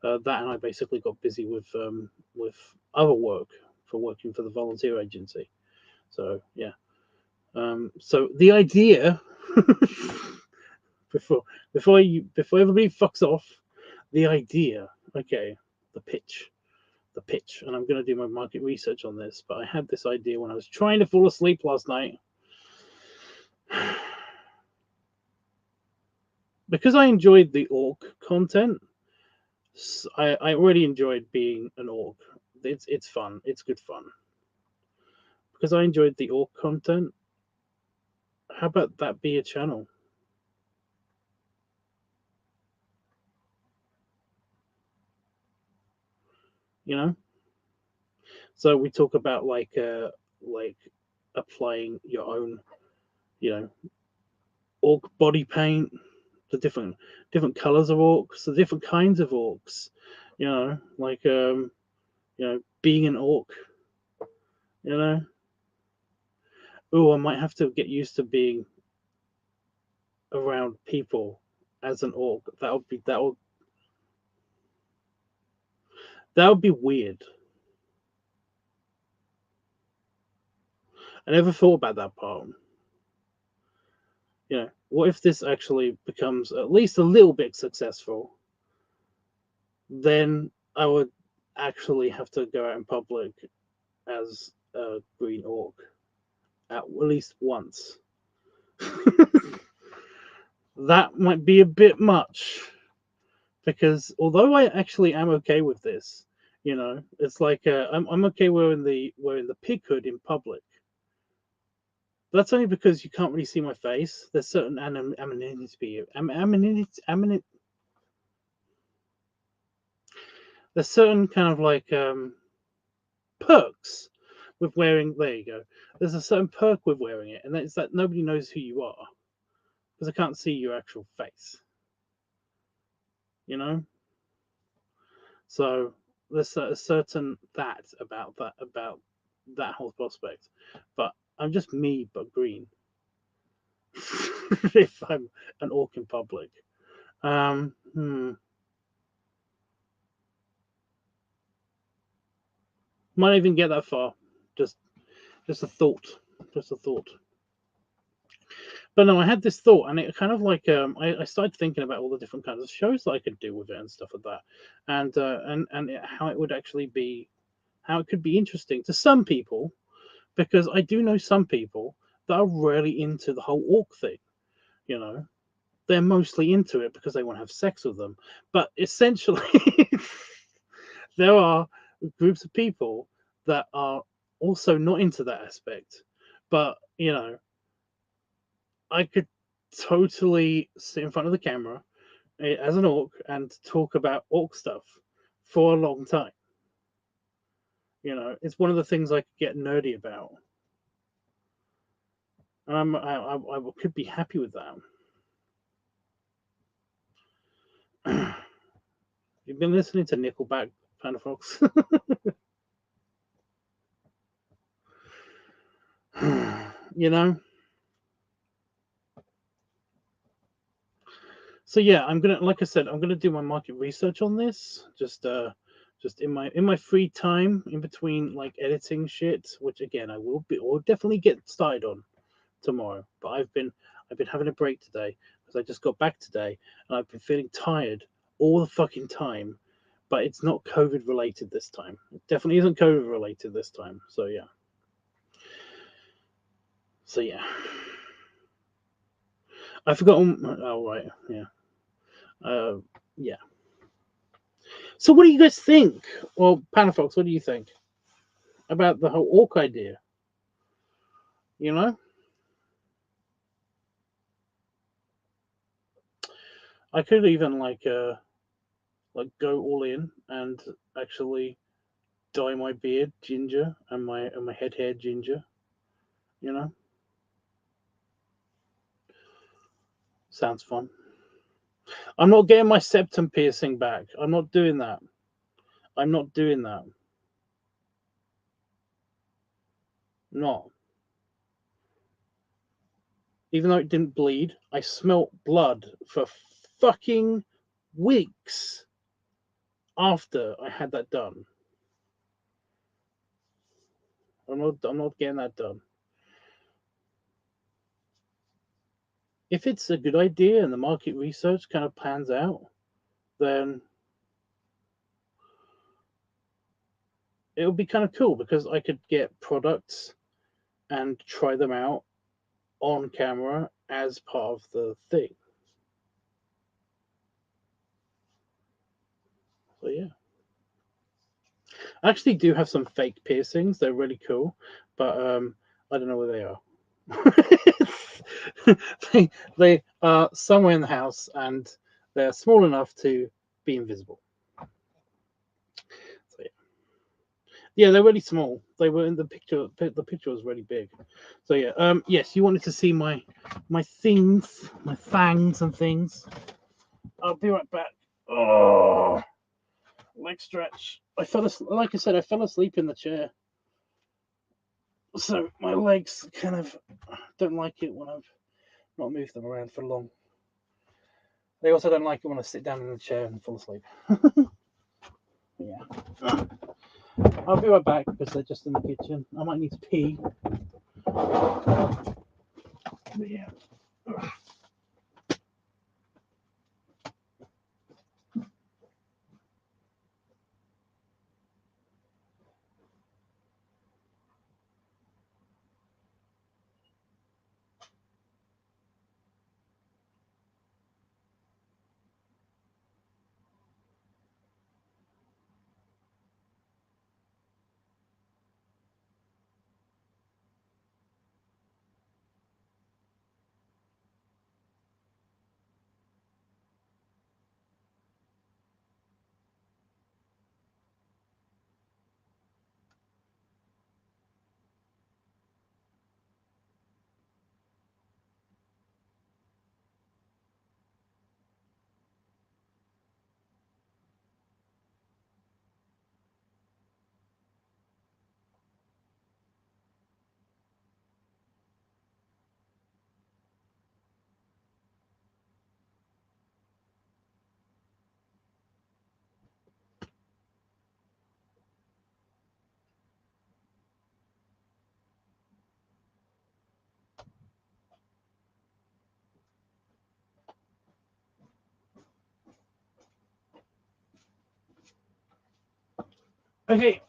That, and I basically got busy with other work for working for the volunteer agency. So yeah. So the idea before everybody fucks off, the idea. Okay, the pitch, and I'm going to do my market research on this. But I had this idea when I was trying to fall asleep last night. Because I enjoyed the orc content, I really enjoyed being an orc. It's fun. It's good fun. Because I enjoyed the orc content, how about that be a channel? You know? So we talk about like applying your own, orc body paint, the different colors of orcs, the different kinds of orcs, like being an orc, you know. Oh, I might have to get used to being around people as an orc. That would be weird. I never thought about that part. What if this actually becomes at least a little bit successful? Then I would actually have to go out in public as a green orc at least once. That might be a bit much, because although I actually am okay with this, it's like I'm okay wearing the pig hood in public. That's only because you can't really see my face. There's certain there's certain kind of like perks with wearing. There you go. There's a certain perk with wearing it, and that's that nobody knows who you are because I can't see your actual face. So there's a certain about that whole prospect. But I'm just me, but green. If I'm an orc in public, might not even get that far. Just a thought. Just a thought. But no, I had this thought, and it kind of like I started thinking about all the different kinds of shows that I could do with it and stuff like that, and how it would actually be, how it could be interesting to some people, because I do know some people that are really into the whole orc thing. They're mostly into it because they want to have sex with them, but essentially, there are groups of people that are also not into that aspect, but I could totally sit in front of the camera as an orc and talk about orc stuff for a long time. It's one of the things I could get nerdy about, and I could be happy with that. You've been listening to Nickelback, Panda Fox. So yeah, I'm gonna, like I said, I'm gonna do my market research on this. Just in my free time in between like editing shit, which again I will definitely get started on tomorrow. But I've been having a break today because I just got back today and I've been feeling tired all the fucking time. But it's not COVID related this time. It definitely isn't COVID related this time. So yeah. I forgot. Oh right, yeah. Yeah. So what do you guys think? Well, Panafox, what do you think? about the whole orc idea. You know, I could even like go all in and actually dye my beard ginger and my head hair ginger. You know, sounds fun. I'm not getting my septum piercing back. I'm not doing that. I'm not doing that. Not. Even though it didn't bleed, I smelt blood for fucking weeks after I had that done. I'm not getting that done. If it's a good idea and the market research kind of pans out, then it would be kind of cool because I could get products and try them out on camera as part of the thing. So yeah. I actually do have some fake piercings. They're really cool, but I don't know where they are. they are somewhere in the house, and they're small enough to be invisible. So yeah, they're really small. They were in the picture. The picture was really big. So yeah, yes, you wanted to see my things, my fangs and things. I'll be right back. Oh, leg stretch. Like I said, I fell asleep in the chair. So my legs kind of don't like it when I've not moved them around for long. They also don't like it when I sit down in the chair and fall asleep. Yeah. I'll be right back because they're just in the kitchen. I might need to pee. But yeah. Okay.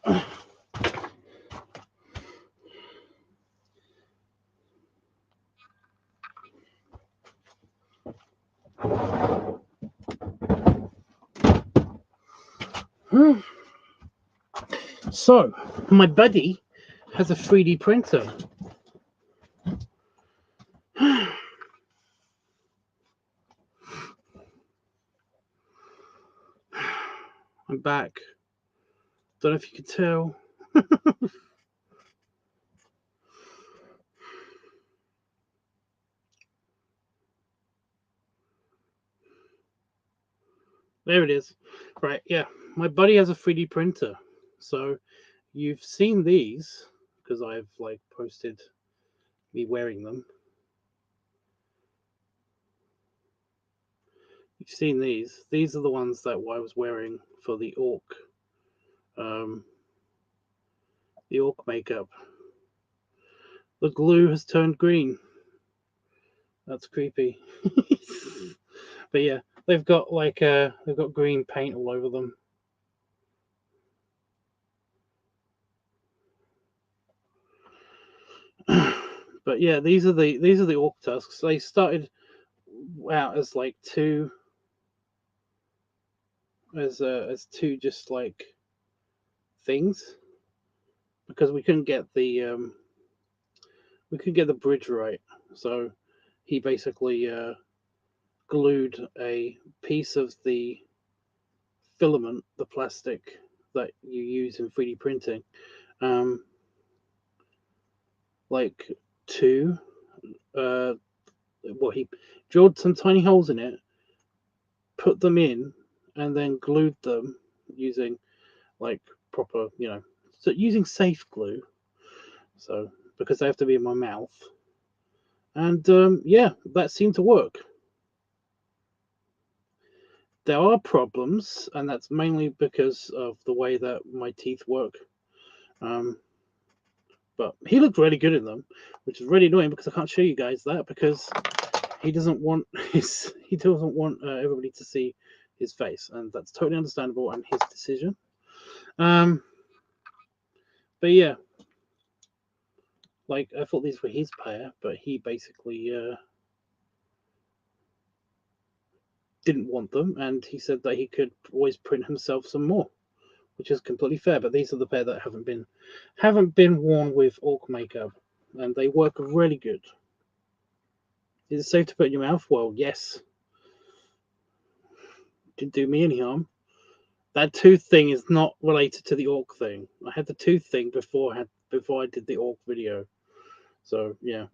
So, my buddy has a 3D printer. I'm back. Don't know if you could tell. There it is. Right, yeah. My buddy has a 3D printer. So you've seen these because I've like posted me wearing them. You've seen these. These are the ones that I was wearing for the orc makeup. The glue has turned green. That's creepy. But yeah, they've got green paint all over them. But yeah, these are the orc tusks. They started out as like two as two just like things, because we couldn't get the bridge right. So he basically glued a piece of the filament, the plastic that you use in 3D printing, um, like to he drilled some tiny holes in it, put them in, and then glued them using like proper, so using safe glue. So because they have to be in my mouth, and yeah, that seemed to work. There are problems, and that's mainly because of the way that my teeth work. Um, but he looked really good in them, which is really annoying because I can't show you guys that because he doesn't want everybody to see his face, and that's totally understandable and his decision. But yeah, like I thought these were his pair, but he basically didn't want them, and he said that he could always print himself some more, which is completely fair. But these are the pair that haven't been worn with orc makeup, and they work really good. Is it safe to put in your mouth? Well, yes. Didn't do me any harm. That tooth thing is not related to the orc thing. I had the tooth thing before I did the orc video. So yeah.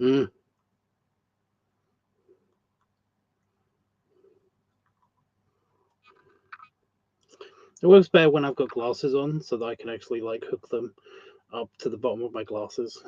Mm. It works better when I've got glasses on, so that I can actually like hook them up to the bottom of my glasses.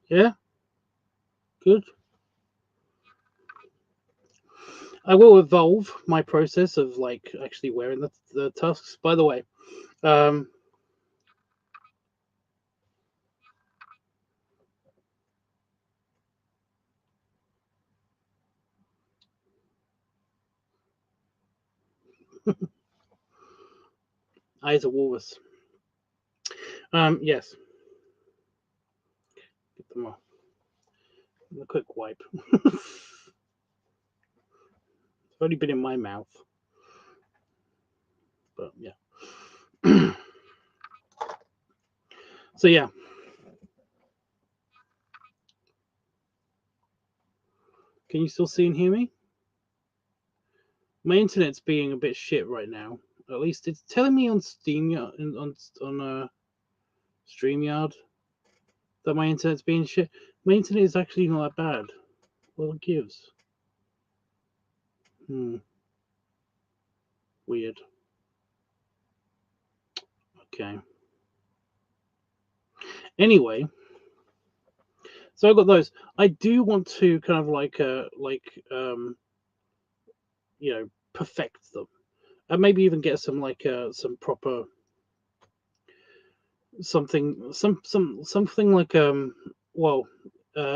Yeah, good. I will evolve my process of like actually wearing the tusks. By the way, um, eyes of walrus. Yes, get them off. A quick wipe. It's only been in my mouth, but yeah. So yeah, can you still see and hear me? My internet's being a bit shit right now. At least it's telling me on SteamYard on StreamYard that my internet's being shit. My internet is actually not that bad. Well, it gives. Weird. Okay. Anyway, so I got those. I do want to kind of perfect them, and maybe even get some proper something like well,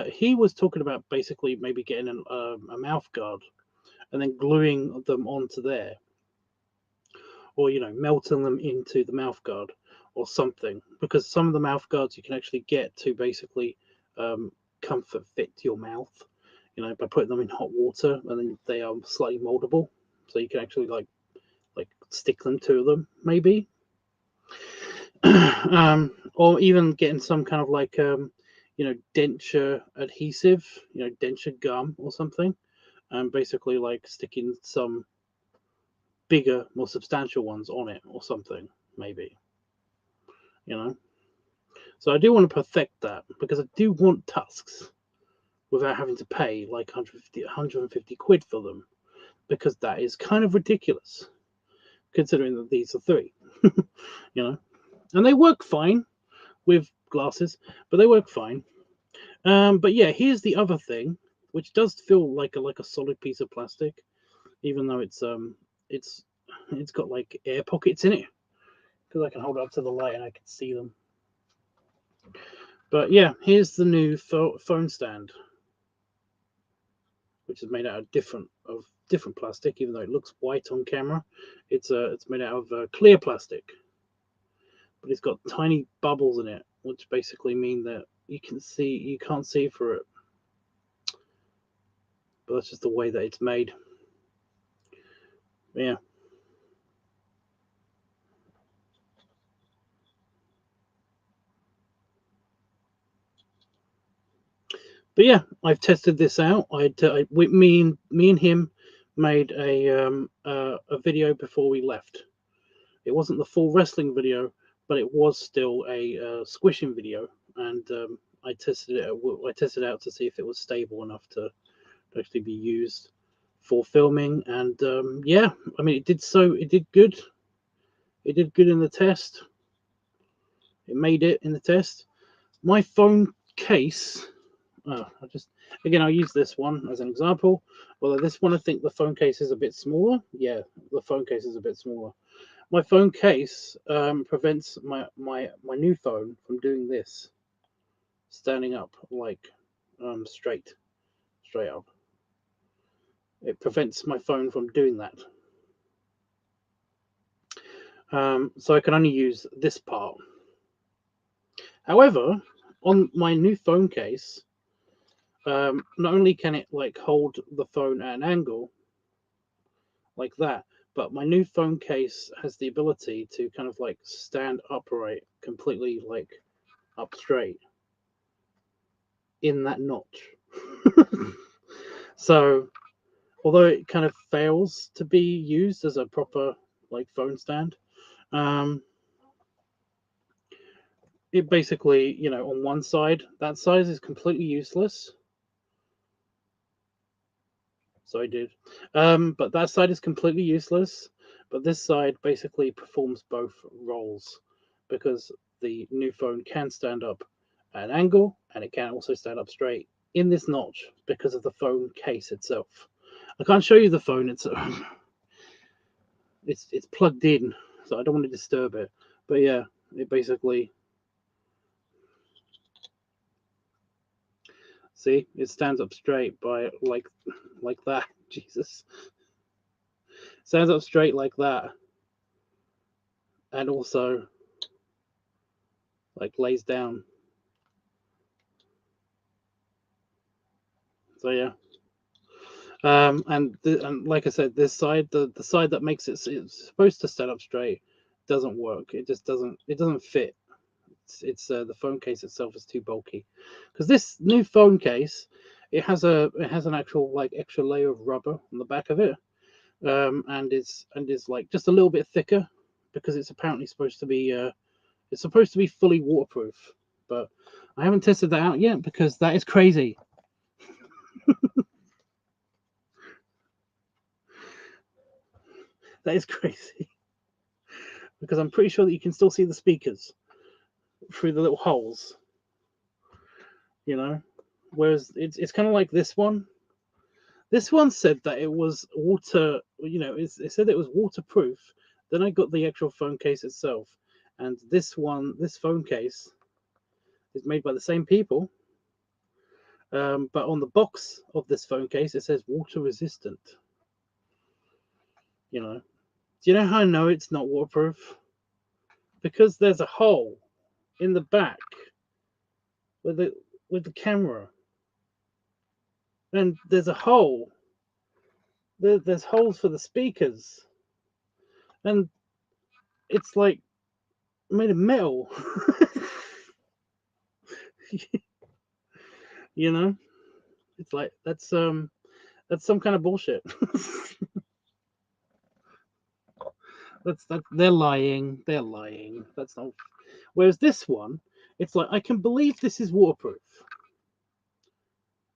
he was talking about basically maybe getting a mouth guard and then gluing them onto there, or melting them into the mouth guard or something, because some of the mouth guards you can actually get to basically um, comfort fit your mouth, by putting them in hot water, and then they are slightly moldable, so you can actually like stick them to them maybe. Or even getting some kind of denture adhesive, denture gum or something, and basically like sticking some bigger, more substantial ones on it or something, maybe. You know. So I do want to perfect that because I do want tusks without having to pay like 150 quid for them, because that is kind of ridiculous considering that these are three. you know, and they work fine with glasses, but they work fine. But yeah, here's the other thing, which does feel like a solid piece of plastic, even though it's it's got like air pockets in it, because I can hold it up to the light and I can see them. But yeah, here's the new phone stand, which is made out of different plastic. Even though it looks white on camera, it's made out of clear plastic, but it's got tiny bubbles in it, which basically mean that you can't see through it. But that's just the way that it's made. Yeah. But yeah, I've tested this out. Me and him made a video before we left. It wasn't the full wrestling video, but it was still a squishing video, and I tested it. I tested it out to see if it was stable enough to actually be used for filming. And yeah, I mean, it did so. It did good. It did good in the test. It made it in the test. My phone case. I just again I'll use this one as an example. Although this one I think the phone case is a bit smaller. Yeah, the phone case is a bit smaller. My phone case prevents my new phone from doing this, standing up like straight up. It prevents my phone from doing that. So I can only use this part. However, on my new phone case, not only can it like hold the phone at an angle like that, but my new phone case has the ability to kind of like stand upright, completely like up straight in that notch. So although it kind of fails to be used as a proper like phone stand, um, it basically, on one side, that size is completely useless. So I did. But that side is completely useless. But this side basically performs both roles because the new phone can stand up at an angle and it can also stand up straight in this notch because of the phone case itself. I can't show you the phone. It's plugged in, so I don't want to disturb it. But yeah, it basically see it stands up straight by like that. Jesus, stands up straight like that, and also like lays down. So yeah, and like I said, this side, the side that makes it's supposed to stand up straight, doesn't work. It just doesn't fit. It's the phone case itself is too bulky, because this new phone case, it has an actual like extra layer of rubber on the back of it, and is like just a little bit thicker, because it's apparently supposed to be it's supposed to be fully waterproof, but I haven't tested that out yet because that is crazy. That is crazy because I'm pretty sure that you can still see the speakers through the little holes, you know. Whereas it's kind of like this one. This one said that it was water, it said it was waterproof. Then I got the actual phone case itself, and this phone case is made by the same people, but on the box of this phone case it says water resistant. You know, do you know how I know it's not waterproof? Because there's a hole in the back with the camera, and there's a hole. There's holes for the speakers, and it's like made of metal. you know, it's like that's some kind of bullshit. That they're lying. They're lying. That's not. Whereas this one, it's like I can believe this is waterproof.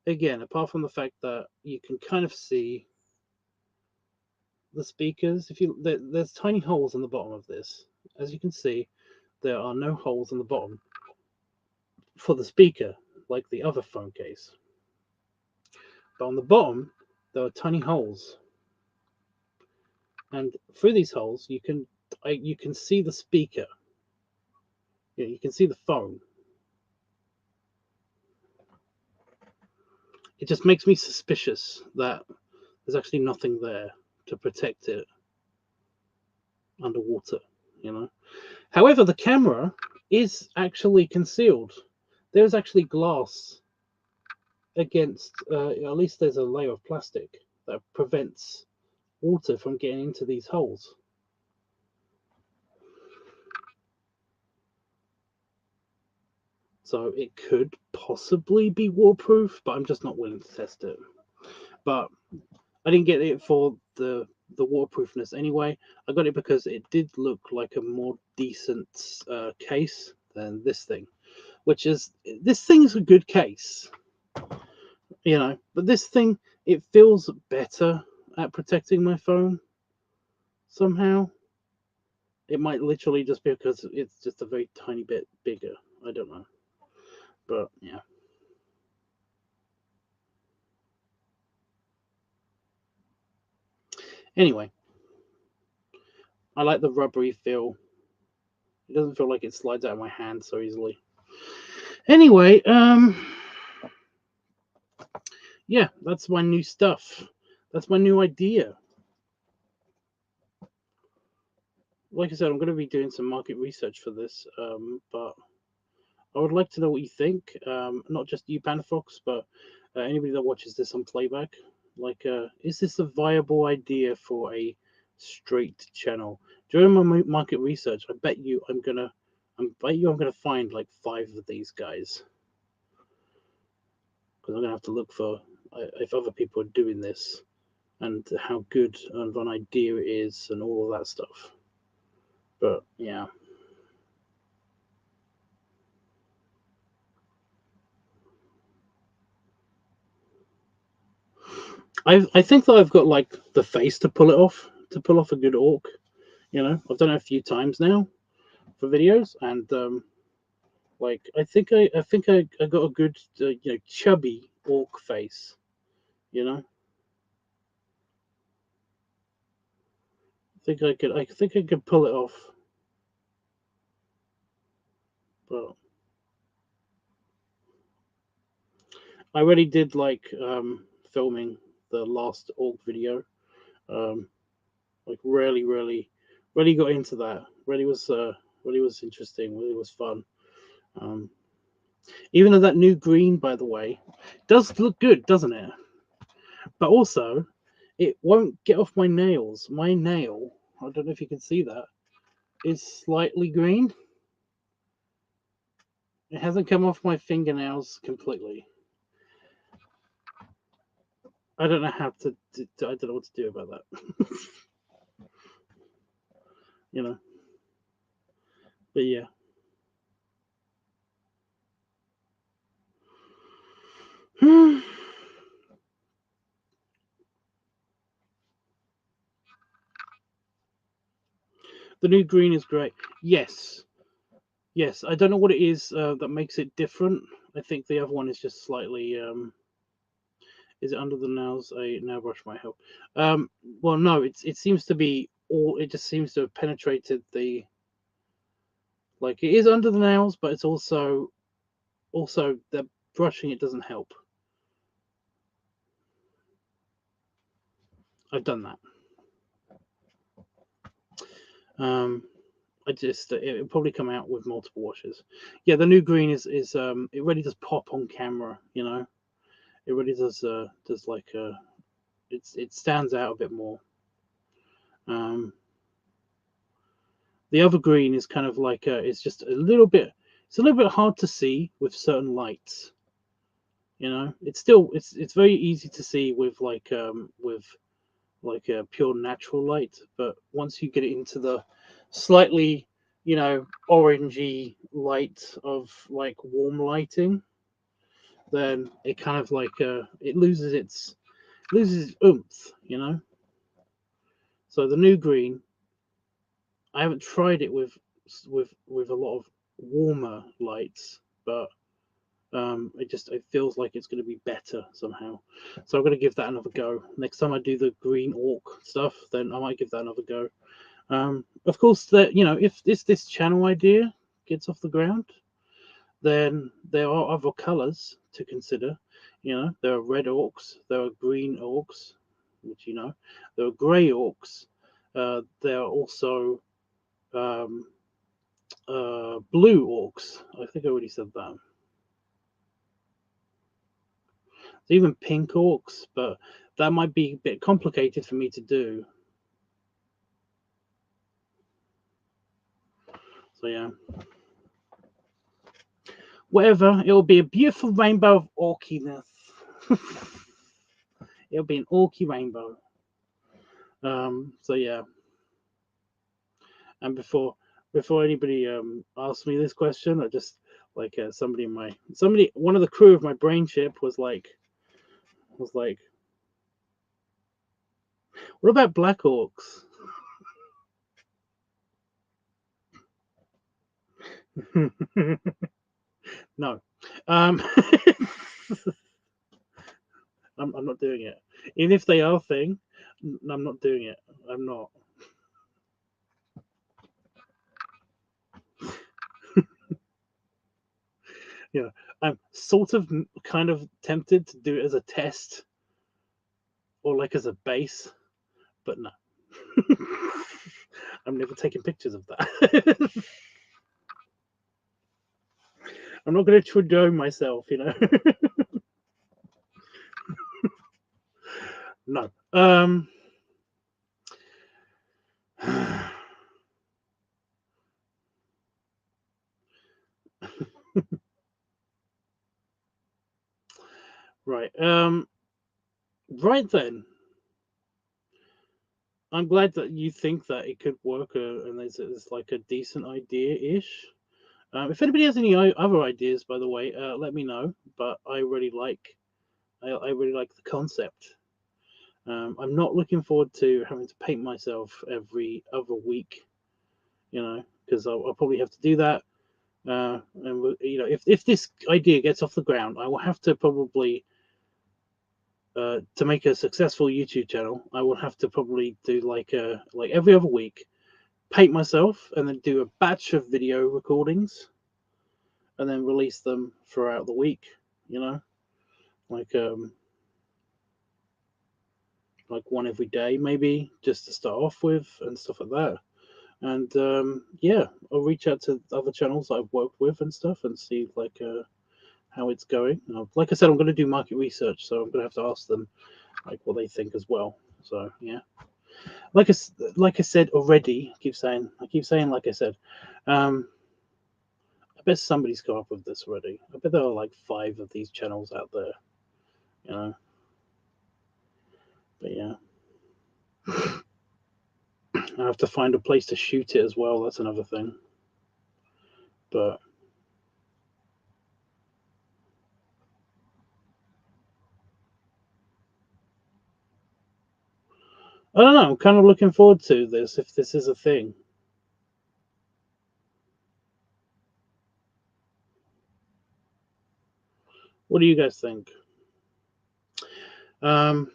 Again, apart from the fact that you can kind of see the speakers. If there's tiny holes in the bottom of this, as you can see, there are no holes in the bottom for the speaker. like the other phone case. But on the bottom, there are tiny holes, and through these holes, you can see the speaker. You can see the phone. It just makes me suspicious that there's actually nothing there to protect it underwater, you know. However, the camera is actually concealed. There's actually glass against, at least there's a layer of plastic that prevents water from getting into these holes. So it could possibly be waterproof, but I'm just not willing to test it. But I didn't get it for the waterproofness anyway. I got it because it did look like a more decent case than this thing, this thing's a good case, you know, but this thing, it feels better at protecting my phone somehow. It might literally just be because it's just a very tiny bit bigger. I don't know, but yeah. Anyway, I like the rubbery feel. It doesn't feel like it slides out of my hand so easily. Anyway, yeah, that's my new stuff. That's my new idea. Like I said, I'm going to be doing some market research for this, but I would like to know what you think. Not just you, Panafox, but anybody that watches this on playback. Like, is this a viable idea for a straight channel? During my market research, I bet you I'm gonna find like 5 of these guys, because I'm gonna have to look for if other people are doing this and how good of an idea it is and all of that stuff. But yeah. I think that I've got like the face to pull a good orc. You know, I've done it a few times now for videos, and like I think I got a good chubby orc face. You know, I think I could pull it off, but I already did like filming the last orc video. Um, like really got into that. Really was interesting. Really was fun. Um, Even though that new green, by the way, does look good, doesn't it? But also, it won't get off my nails. My nail, I don't know if you can see that, is slightly green. It hasn't come off my fingernails completely. I don't know how to I don't know what to do about that. You know, but yeah. The new green is great. Yes, yes. I don't know what it is that makes it different. I think the other one is just slightly. Is it under the nails? A nail brush might help. Well, no. It seems to be all. It just seems to have penetrated the. Like it is under the nails, but it's also the brushing. It doesn't help. I've done that. I just it'll probably come out with multiple washes. Yeah, the new green is it really does pop on camera. You know, it really does like it stands out a bit more. Um, the other green is kind of like it's just a little bit. It's a little bit hard to see with certain lights. You know, it's very easy to see with like a pure natural light, but once you get it into the slightly orangey light of like warm lighting, then it kind of like it loses its oomph, you know. So the new green, I haven't tried it with a lot of warmer lights, but It feels like it's going to be better somehow. So I'm going to give that another go. Next time I do the green orc stuff, then I might give that another go. Of course, that if this channel idea gets off the ground, then there are other colors to consider. There are red orcs, there are green orcs, which there are gray orcs. There are also blue orcs. I think I already said that. Even pink orcs, but that might be a bit complicated for me to do. So yeah. Whatever, it'll be a beautiful rainbow of orkiness. It'll be an orky rainbow. So yeah. And before anybody asks me this question, I just like one of the crew of my brain ship was like, what about black orcs? No. I'm not doing it. Even if they are a thing, I'm not doing it. I'm not. I'm sort of kind of tempted to do it as a test or like as a base, but no. I'm never taking pictures of that. I'm not going to Trudeau myself, No. Right. Right then. I'm glad that you think that it could work, and there's like a decent idea-ish. If anybody has any other ideas, by the way, let me know. But I really like the concept. I'm not looking forward to having to paint myself every other week, because I'll probably have to do that. And if this idea gets off the ground, I will have to probably to make a successful YouTube channel. I will have to probably do like every other week, paint myself, and then do a batch of video recordings, and then release them throughout the week. Like like one every day, maybe, just to start off with, and stuff like that. And yeah, I'll reach out to other channels I've worked with and stuff, and see like how it's going. Like I said, I'm going to do market research, so I'm going to have to ask them like what they think as well. So yeah, like I said already, I keep saying like I said. I bet somebody's come up with this already. I bet there are like 5 of these channels out there, you know. But yeah, I have to find a place to shoot it as well. That's another thing. But I don't know. I'm kind of looking forward to this, if this is a thing. What do you guys think? Um,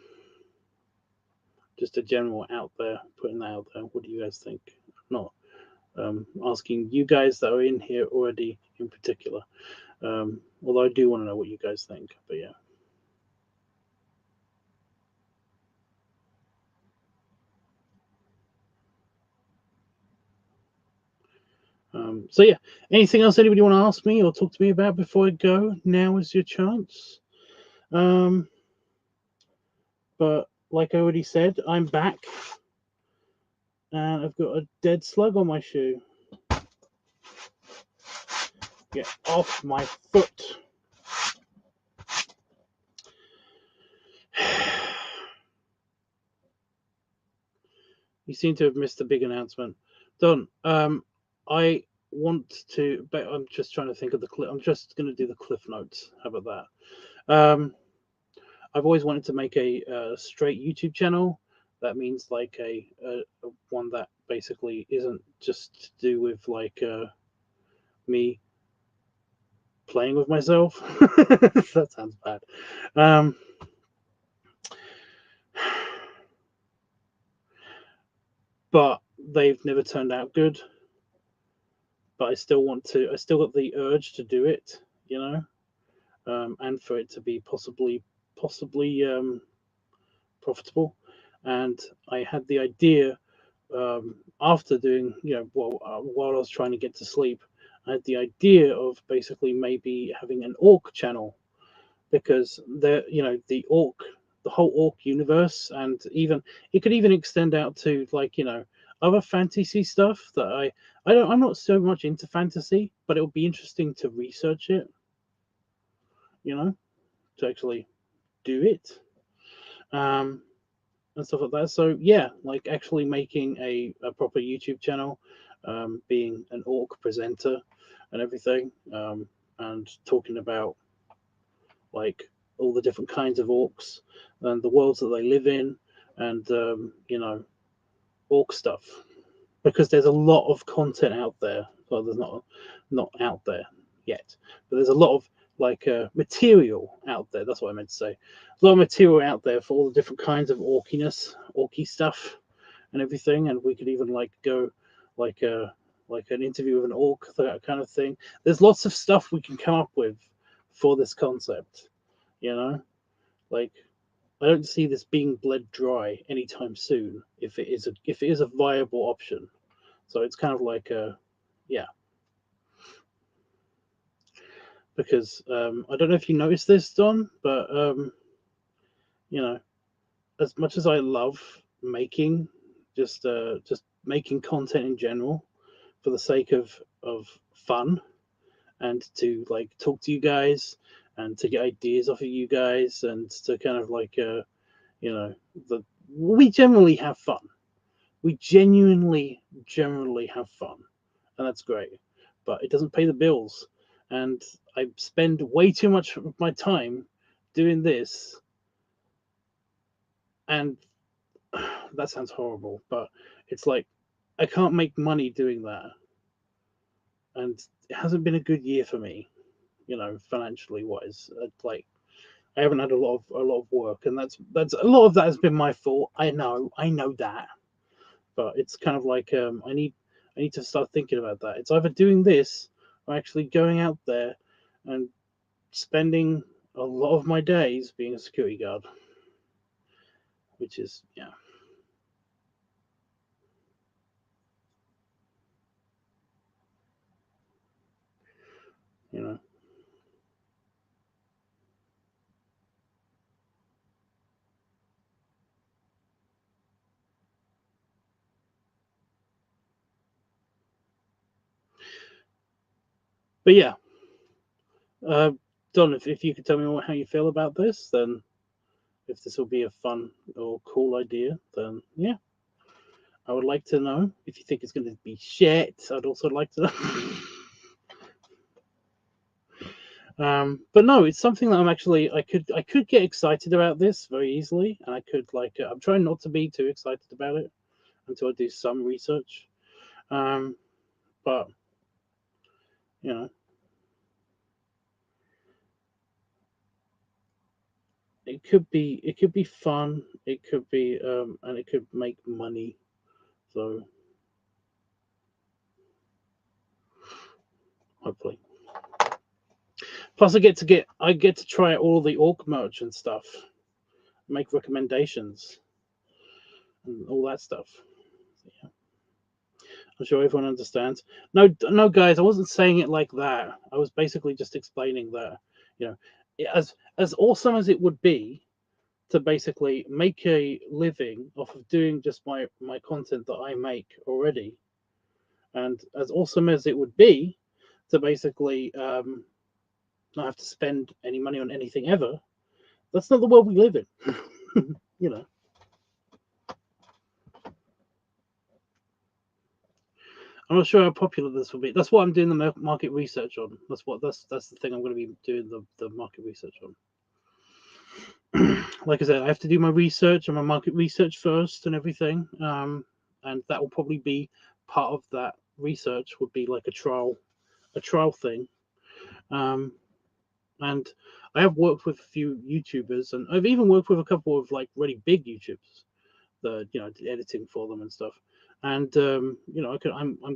just a general out there, putting that out there. What do you guys think? I'm not asking you guys that are in here already in particular. Although I do want to know what you guys think. But yeah. So yeah, anything else anybody want to ask me or talk to me about before I go? Now is your chance. But like I already said, I'm back, and I've got a dead slug on my shoe. Get off my foot. You seem to have missed the big announcement. Don, I want to, but I'm just trying to think of the clip. I'm just going to do the cliff notes. How about that? I've always wanted to make a straight YouTube channel. That means like a one that basically isn't just to do with like me playing with myself. That sounds bad. Um, but they've never turned out good. But I still want to. I still got the urge to do it, you know, and for it to be possibly profitable. And I had the idea after doing, while I was trying to get to sleep, I had the idea of basically maybe having an orc channel, because the whole orc universe, and even it could even extend out to, like, other fantasy stuff that I'm not so much into fantasy, but it would be interesting to research it, you know, to actually do it. Um, and stuff like that. So yeah, like actually making a proper YouTube channel, being an orc presenter and everything, and talking about like all the different kinds of orcs and the worlds that they live in, and orc stuff, because there's a lot of content out there. Well, there's not out there yet, but there's a lot of like material out there. That's what I meant to say. There's a lot of material out there for all the different kinds of orky stuff, and everything. And we could even like go like like an interview with an orc, that kind of thing. There's lots of stuff we can come up with for this concept. You know, like I don't see this being bled dry anytime soon if it is a viable option. So it's kind of like yeah, because I don't know if you noticed this, Don, but you know, as much as I love making just making content in general for the sake of fun, and to like talk to you guys and to get ideas off of you guys, and to kind of like you know the we generally have fun. We generally have fun, and that's great. But it doesn't pay the bills, and I spend way too much of my time doing this, and that sounds horrible, but it's like I can't make money doing that, and it hasn't been a good year for me, financially wise. Like I haven't had a lot of work, and that's a lot of that has been my fault. I know that, but it's kind of like I need to start thinking about that. It's either doing this or actually going out there and spending a lot of my days being a security guard, which is yeah, you know. But yeah, uh, Don, if you could tell me how you feel about this, then if this will be a fun or cool idea, then yeah, I would like to know. If you think it's going to be shit, I'd also like to know. But no, it's something that I could get excited about this very easily, and I could like I'm trying not to be too excited about it until I do some research. Um, but you know, it could be fun. It could be and it could make money. So hopefully, plus I get to try all the orc merch and stuff, make recommendations and all that stuff. Yeah. I'm sure everyone understands. No, no, guys, I wasn't saying it like that. I was basically just explaining that, you know, as awesome as it would be to basically make a living off of doing just my content that I make already, and as awesome as it would be to basically not have to spend any money on anything ever, that's not the world we live in. you know. I'm not sure how popular this will be. That's what I'm doing the market research on. That's the thing I'm going to be doing the market research on. Like I said, I have to do my research and my market research first and everything. And that will probably be part of that research would be like a trial thing. And I have worked with a few YouTubers, and I've even worked with a couple of like really big YouTubers, the editing for them and stuff. And I'm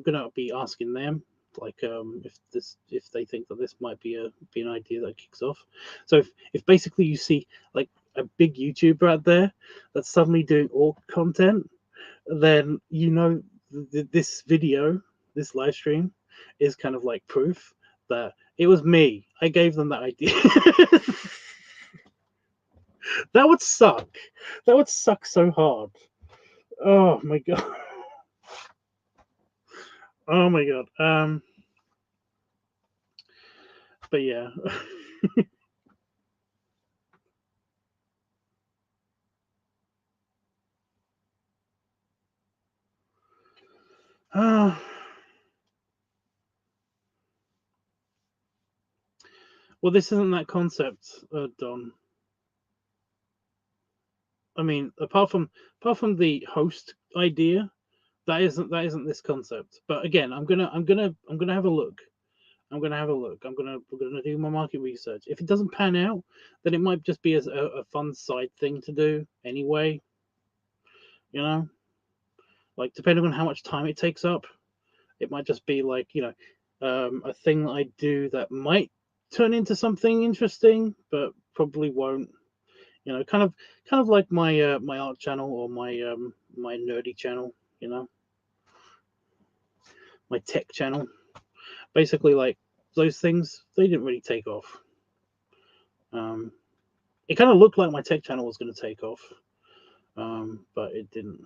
gonna be asking them like if they think that this might be an idea that kicks off. So if basically you see like a big YouTuber out there that's suddenly doing all content, then this video, this live stream, is kind of like proof that it was me. I gave them that idea. That would suck. That would suck so hard. Oh my god. Oh my god. But yeah. Well, this isn't that concept, Don. I mean, apart from the host idea, that isn't this concept. But again, I'm gonna have a look. I'm gonna have a look. We're gonna do my market research. If it doesn't pan out, then it might just be a fun side thing to do anyway. You know, like depending on how much time it takes up, it might just be like a thing that I do that might turn into something interesting, but probably won't. Kind of like my art channel or my nerdy channel. You know, my tech channel. Basically, like those things, they didn't really take off. It kind of looked like my tech channel was going to take off, but it didn't.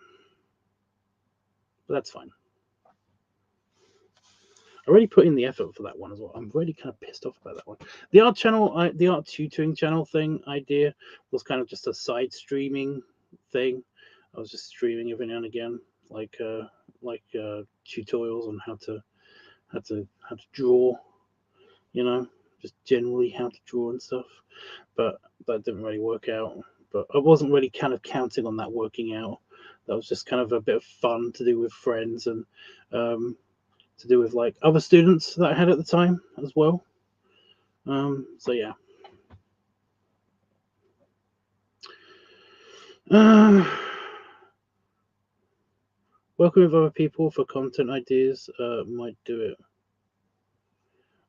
But that's fine. I already put in the effort for that one as well. I'm really kind of pissed off about that one. The art channel, the art tutoring channel thing idea was kind of just a side streaming thing. I was just streaming every now and again, like tutorials on how to draw, just generally how to draw and stuff. But that didn't really work out. But I wasn't really kind of counting on that working out. That was just kind of a bit of fun to do with friends and to do with like other students that I had at the time as well. So yeah. Working with other people for content ideas might do it.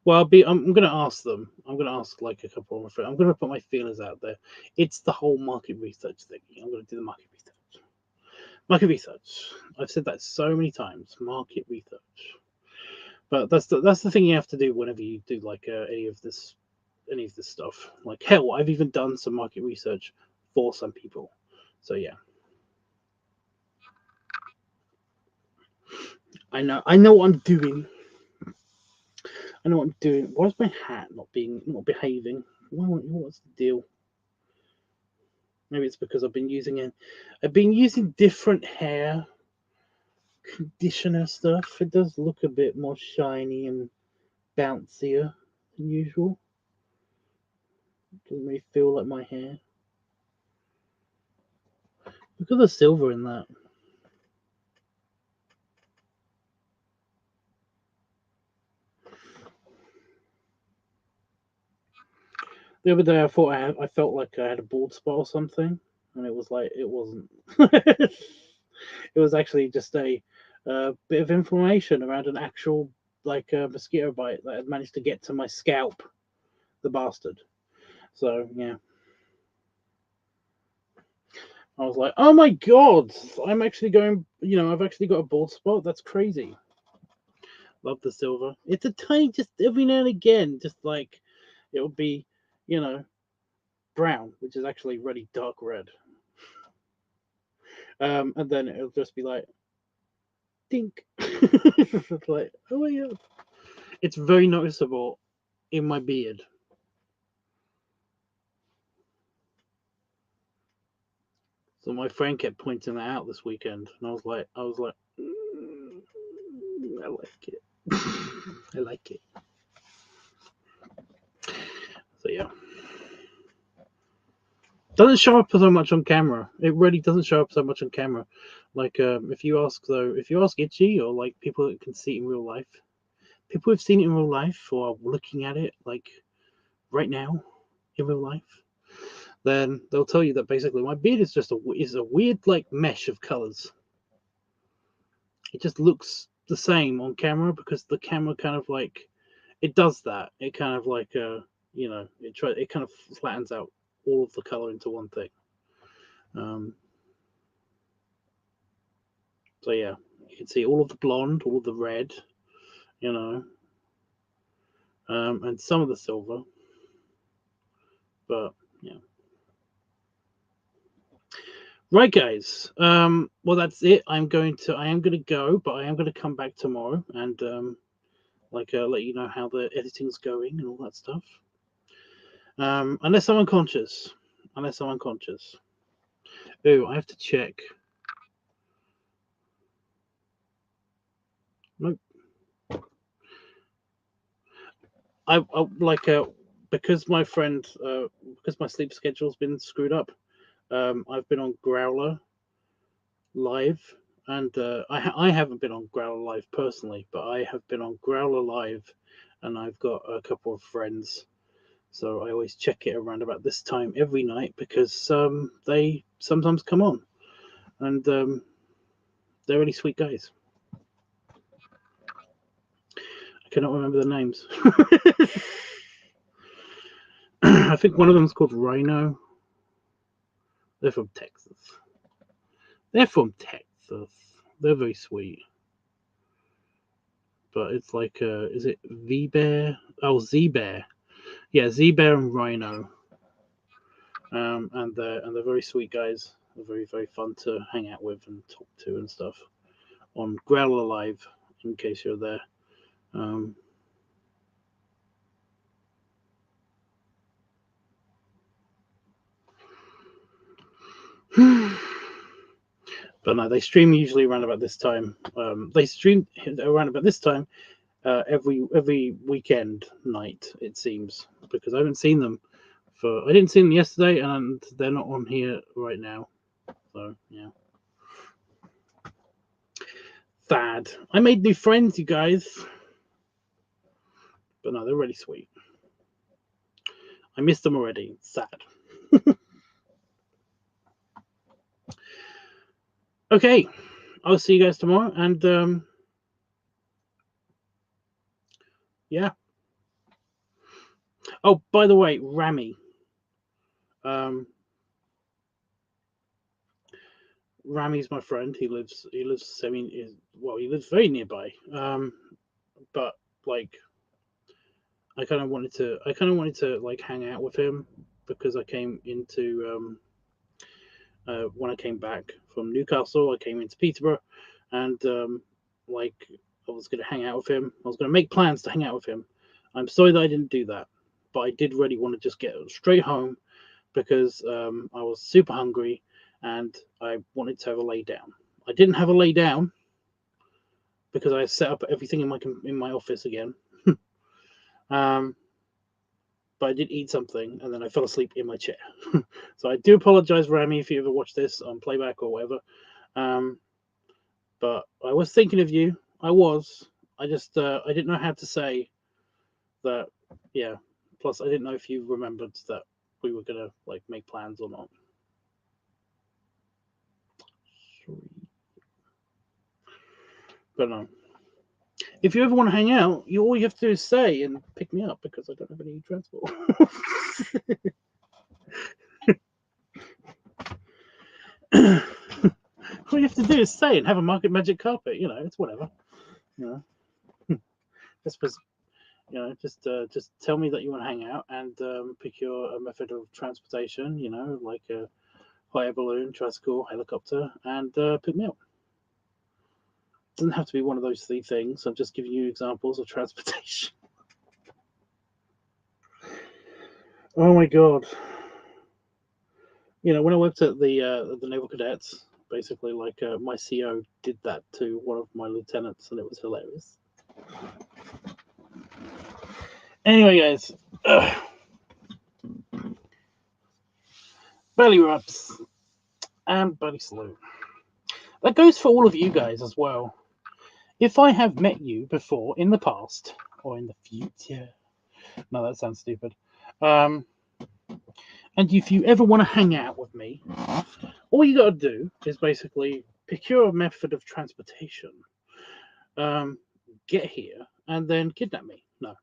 Well, I'm going to ask them. I'm going to ask like a couple of my friends. I'm going to put my feelers out there. It's the whole market research thing. I'm going to do the market research. Market research. I've said that so many times. Market research. But that's the thing you have to do whenever you do like any of this stuff. Like hell, I've even done some market research for some people. So yeah. I know what I'm doing. I know what I'm doing. Why is my hat not behaving? What's the deal? Maybe it's because I've been using different hair conditioner stuff. It does look a bit more shiny and bouncier than usual. Doesn't really feel like my hair. Look at the silver in that. The other day, I felt like I had a bald spot or something, and it was like it wasn't. It was actually just a bit of inflammation around an actual like mosquito bite that had managed to get to my scalp. The bastard. So yeah, I was like, oh my god, I'm actually going. I've actually got a bald spot. That's crazy. Love the silver. It's a tiny, just every now and again, just like it'll be, you know, brown, which is actually really dark red. And then it'll just be like, dink. It's like, oh my god. It's very noticeable in my beard. So my friend kept pointing that out this weekend, and I was like, I like it. I like it. So yeah. Doesn't show up so much on camera. It really doesn't show up so much on camera. Like if you ask Itchy or like people that can see it in real life, people who've seen it in real life or are looking at it like right now in real life, then they'll tell you that basically my beard is just a weird like mesh of colors. It just looks the same on camera because the camera kind of like it does that. It kind of like it kind of flattens out all of the color into one thing. So yeah, you can see all of the blonde, all of the red, and some of the silver. But yeah. Right, guys. Well, that's it. I am going to go, but I am going to come back tomorrow and let you know how the editing's going and all that stuff. Unless I'm unconscious. Oh, I have to check. Nope. I because my friend because my sleep schedule's been screwed up. I've been on Growler Live, and I haven't been on Growler Live personally, but I have been on Growler Live, and I've got a couple of friends, so I always check it around about this time every night because they sometimes come on, and they're really sweet guys. I cannot remember the names. I think one of them is called Rhino. They're from Texas. They're very sweet. But it's like, is it V-Bear? Oh, Z-Bear. Yeah, Z-Bear and Rhino. And they're very sweet guys. They're very, very fun to hang out with and talk to and stuff. On Growler Live, in case you're there. But no, they stream usually around about this time. They stream around about this time every weekend night, it seems, because I haven't seen them I didn't see them yesterday, and they're not on here right now. So yeah. Thad. I made new friends, you guys. But no, they're really sweet. I missed them already. Sad. Okay. I'll see you guys tomorrow, and yeah. Oh, by the way, Rami. Rami's my friend. He lives he lives very nearby. But like I kind of wanted to like hang out with him because I came into when I came back from Newcastle, I came into Peterborough, and like I was going to hang out with him. I was going to make plans to hang out with him. I'm sorry that I didn't do that, but I did really want to just get straight home because I was super hungry and I wanted to have a lay down. I didn't have a lay down because I set up everything in my office again. But I did eat something and then I fell asleep in my chair. So I do apologize, Rami, if you ever watch this on playback or whatever. But I was thinking of you. I just I didn't know how to say that. Yeah. Plus, I didn't know if you remembered that we were gonna like make plans or not. But no. If you ever want to hang out, all you have to do is say and pick me up because I don't have any transport. All you have to do is say and have a market magic carpet. It's whatever. Just tell me that you want to hang out and pick your method of transportation. Like a hot air balloon, tricycle, helicopter, and pick me up. It doesn't have to be one of those three things. I'm just giving you examples of transportation. Oh my god! When I worked at the Naval Cadets, basically, like my CO did that to one of my lieutenants, and it was hilarious. Anyway, guys, belly rubs and belly salute. That goes for all of you guys as well. if I have met you before in the past or in the future, no, that sounds stupid. And if you ever want to hang out with me, all you got to do is basically procure a method of transportation, get here, and then kidnap me. No.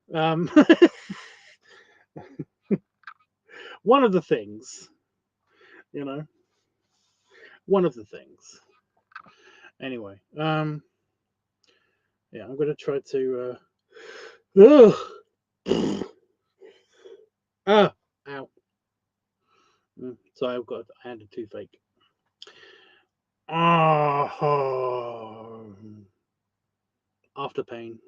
One of the things, you know, one of the things. Anyway, yeah, I'm gonna try to. Ugh. Ah, ow. So I had a toothache. Ah, after pain.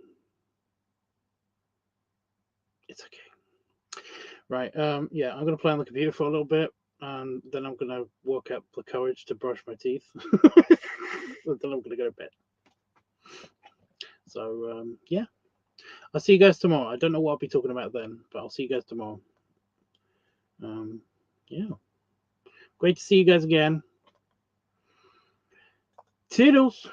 It's okay. Right. Yeah, I'm gonna play on the computer for a little bit, and then I'm gonna work up the courage to brush my teeth. And then I'm gonna go to bed. So yeah, I'll see you guys tomorrow. I don't know what I'll be talking about then, but I'll see you guys tomorrow. Yeah, great to see you guys again. Toodles.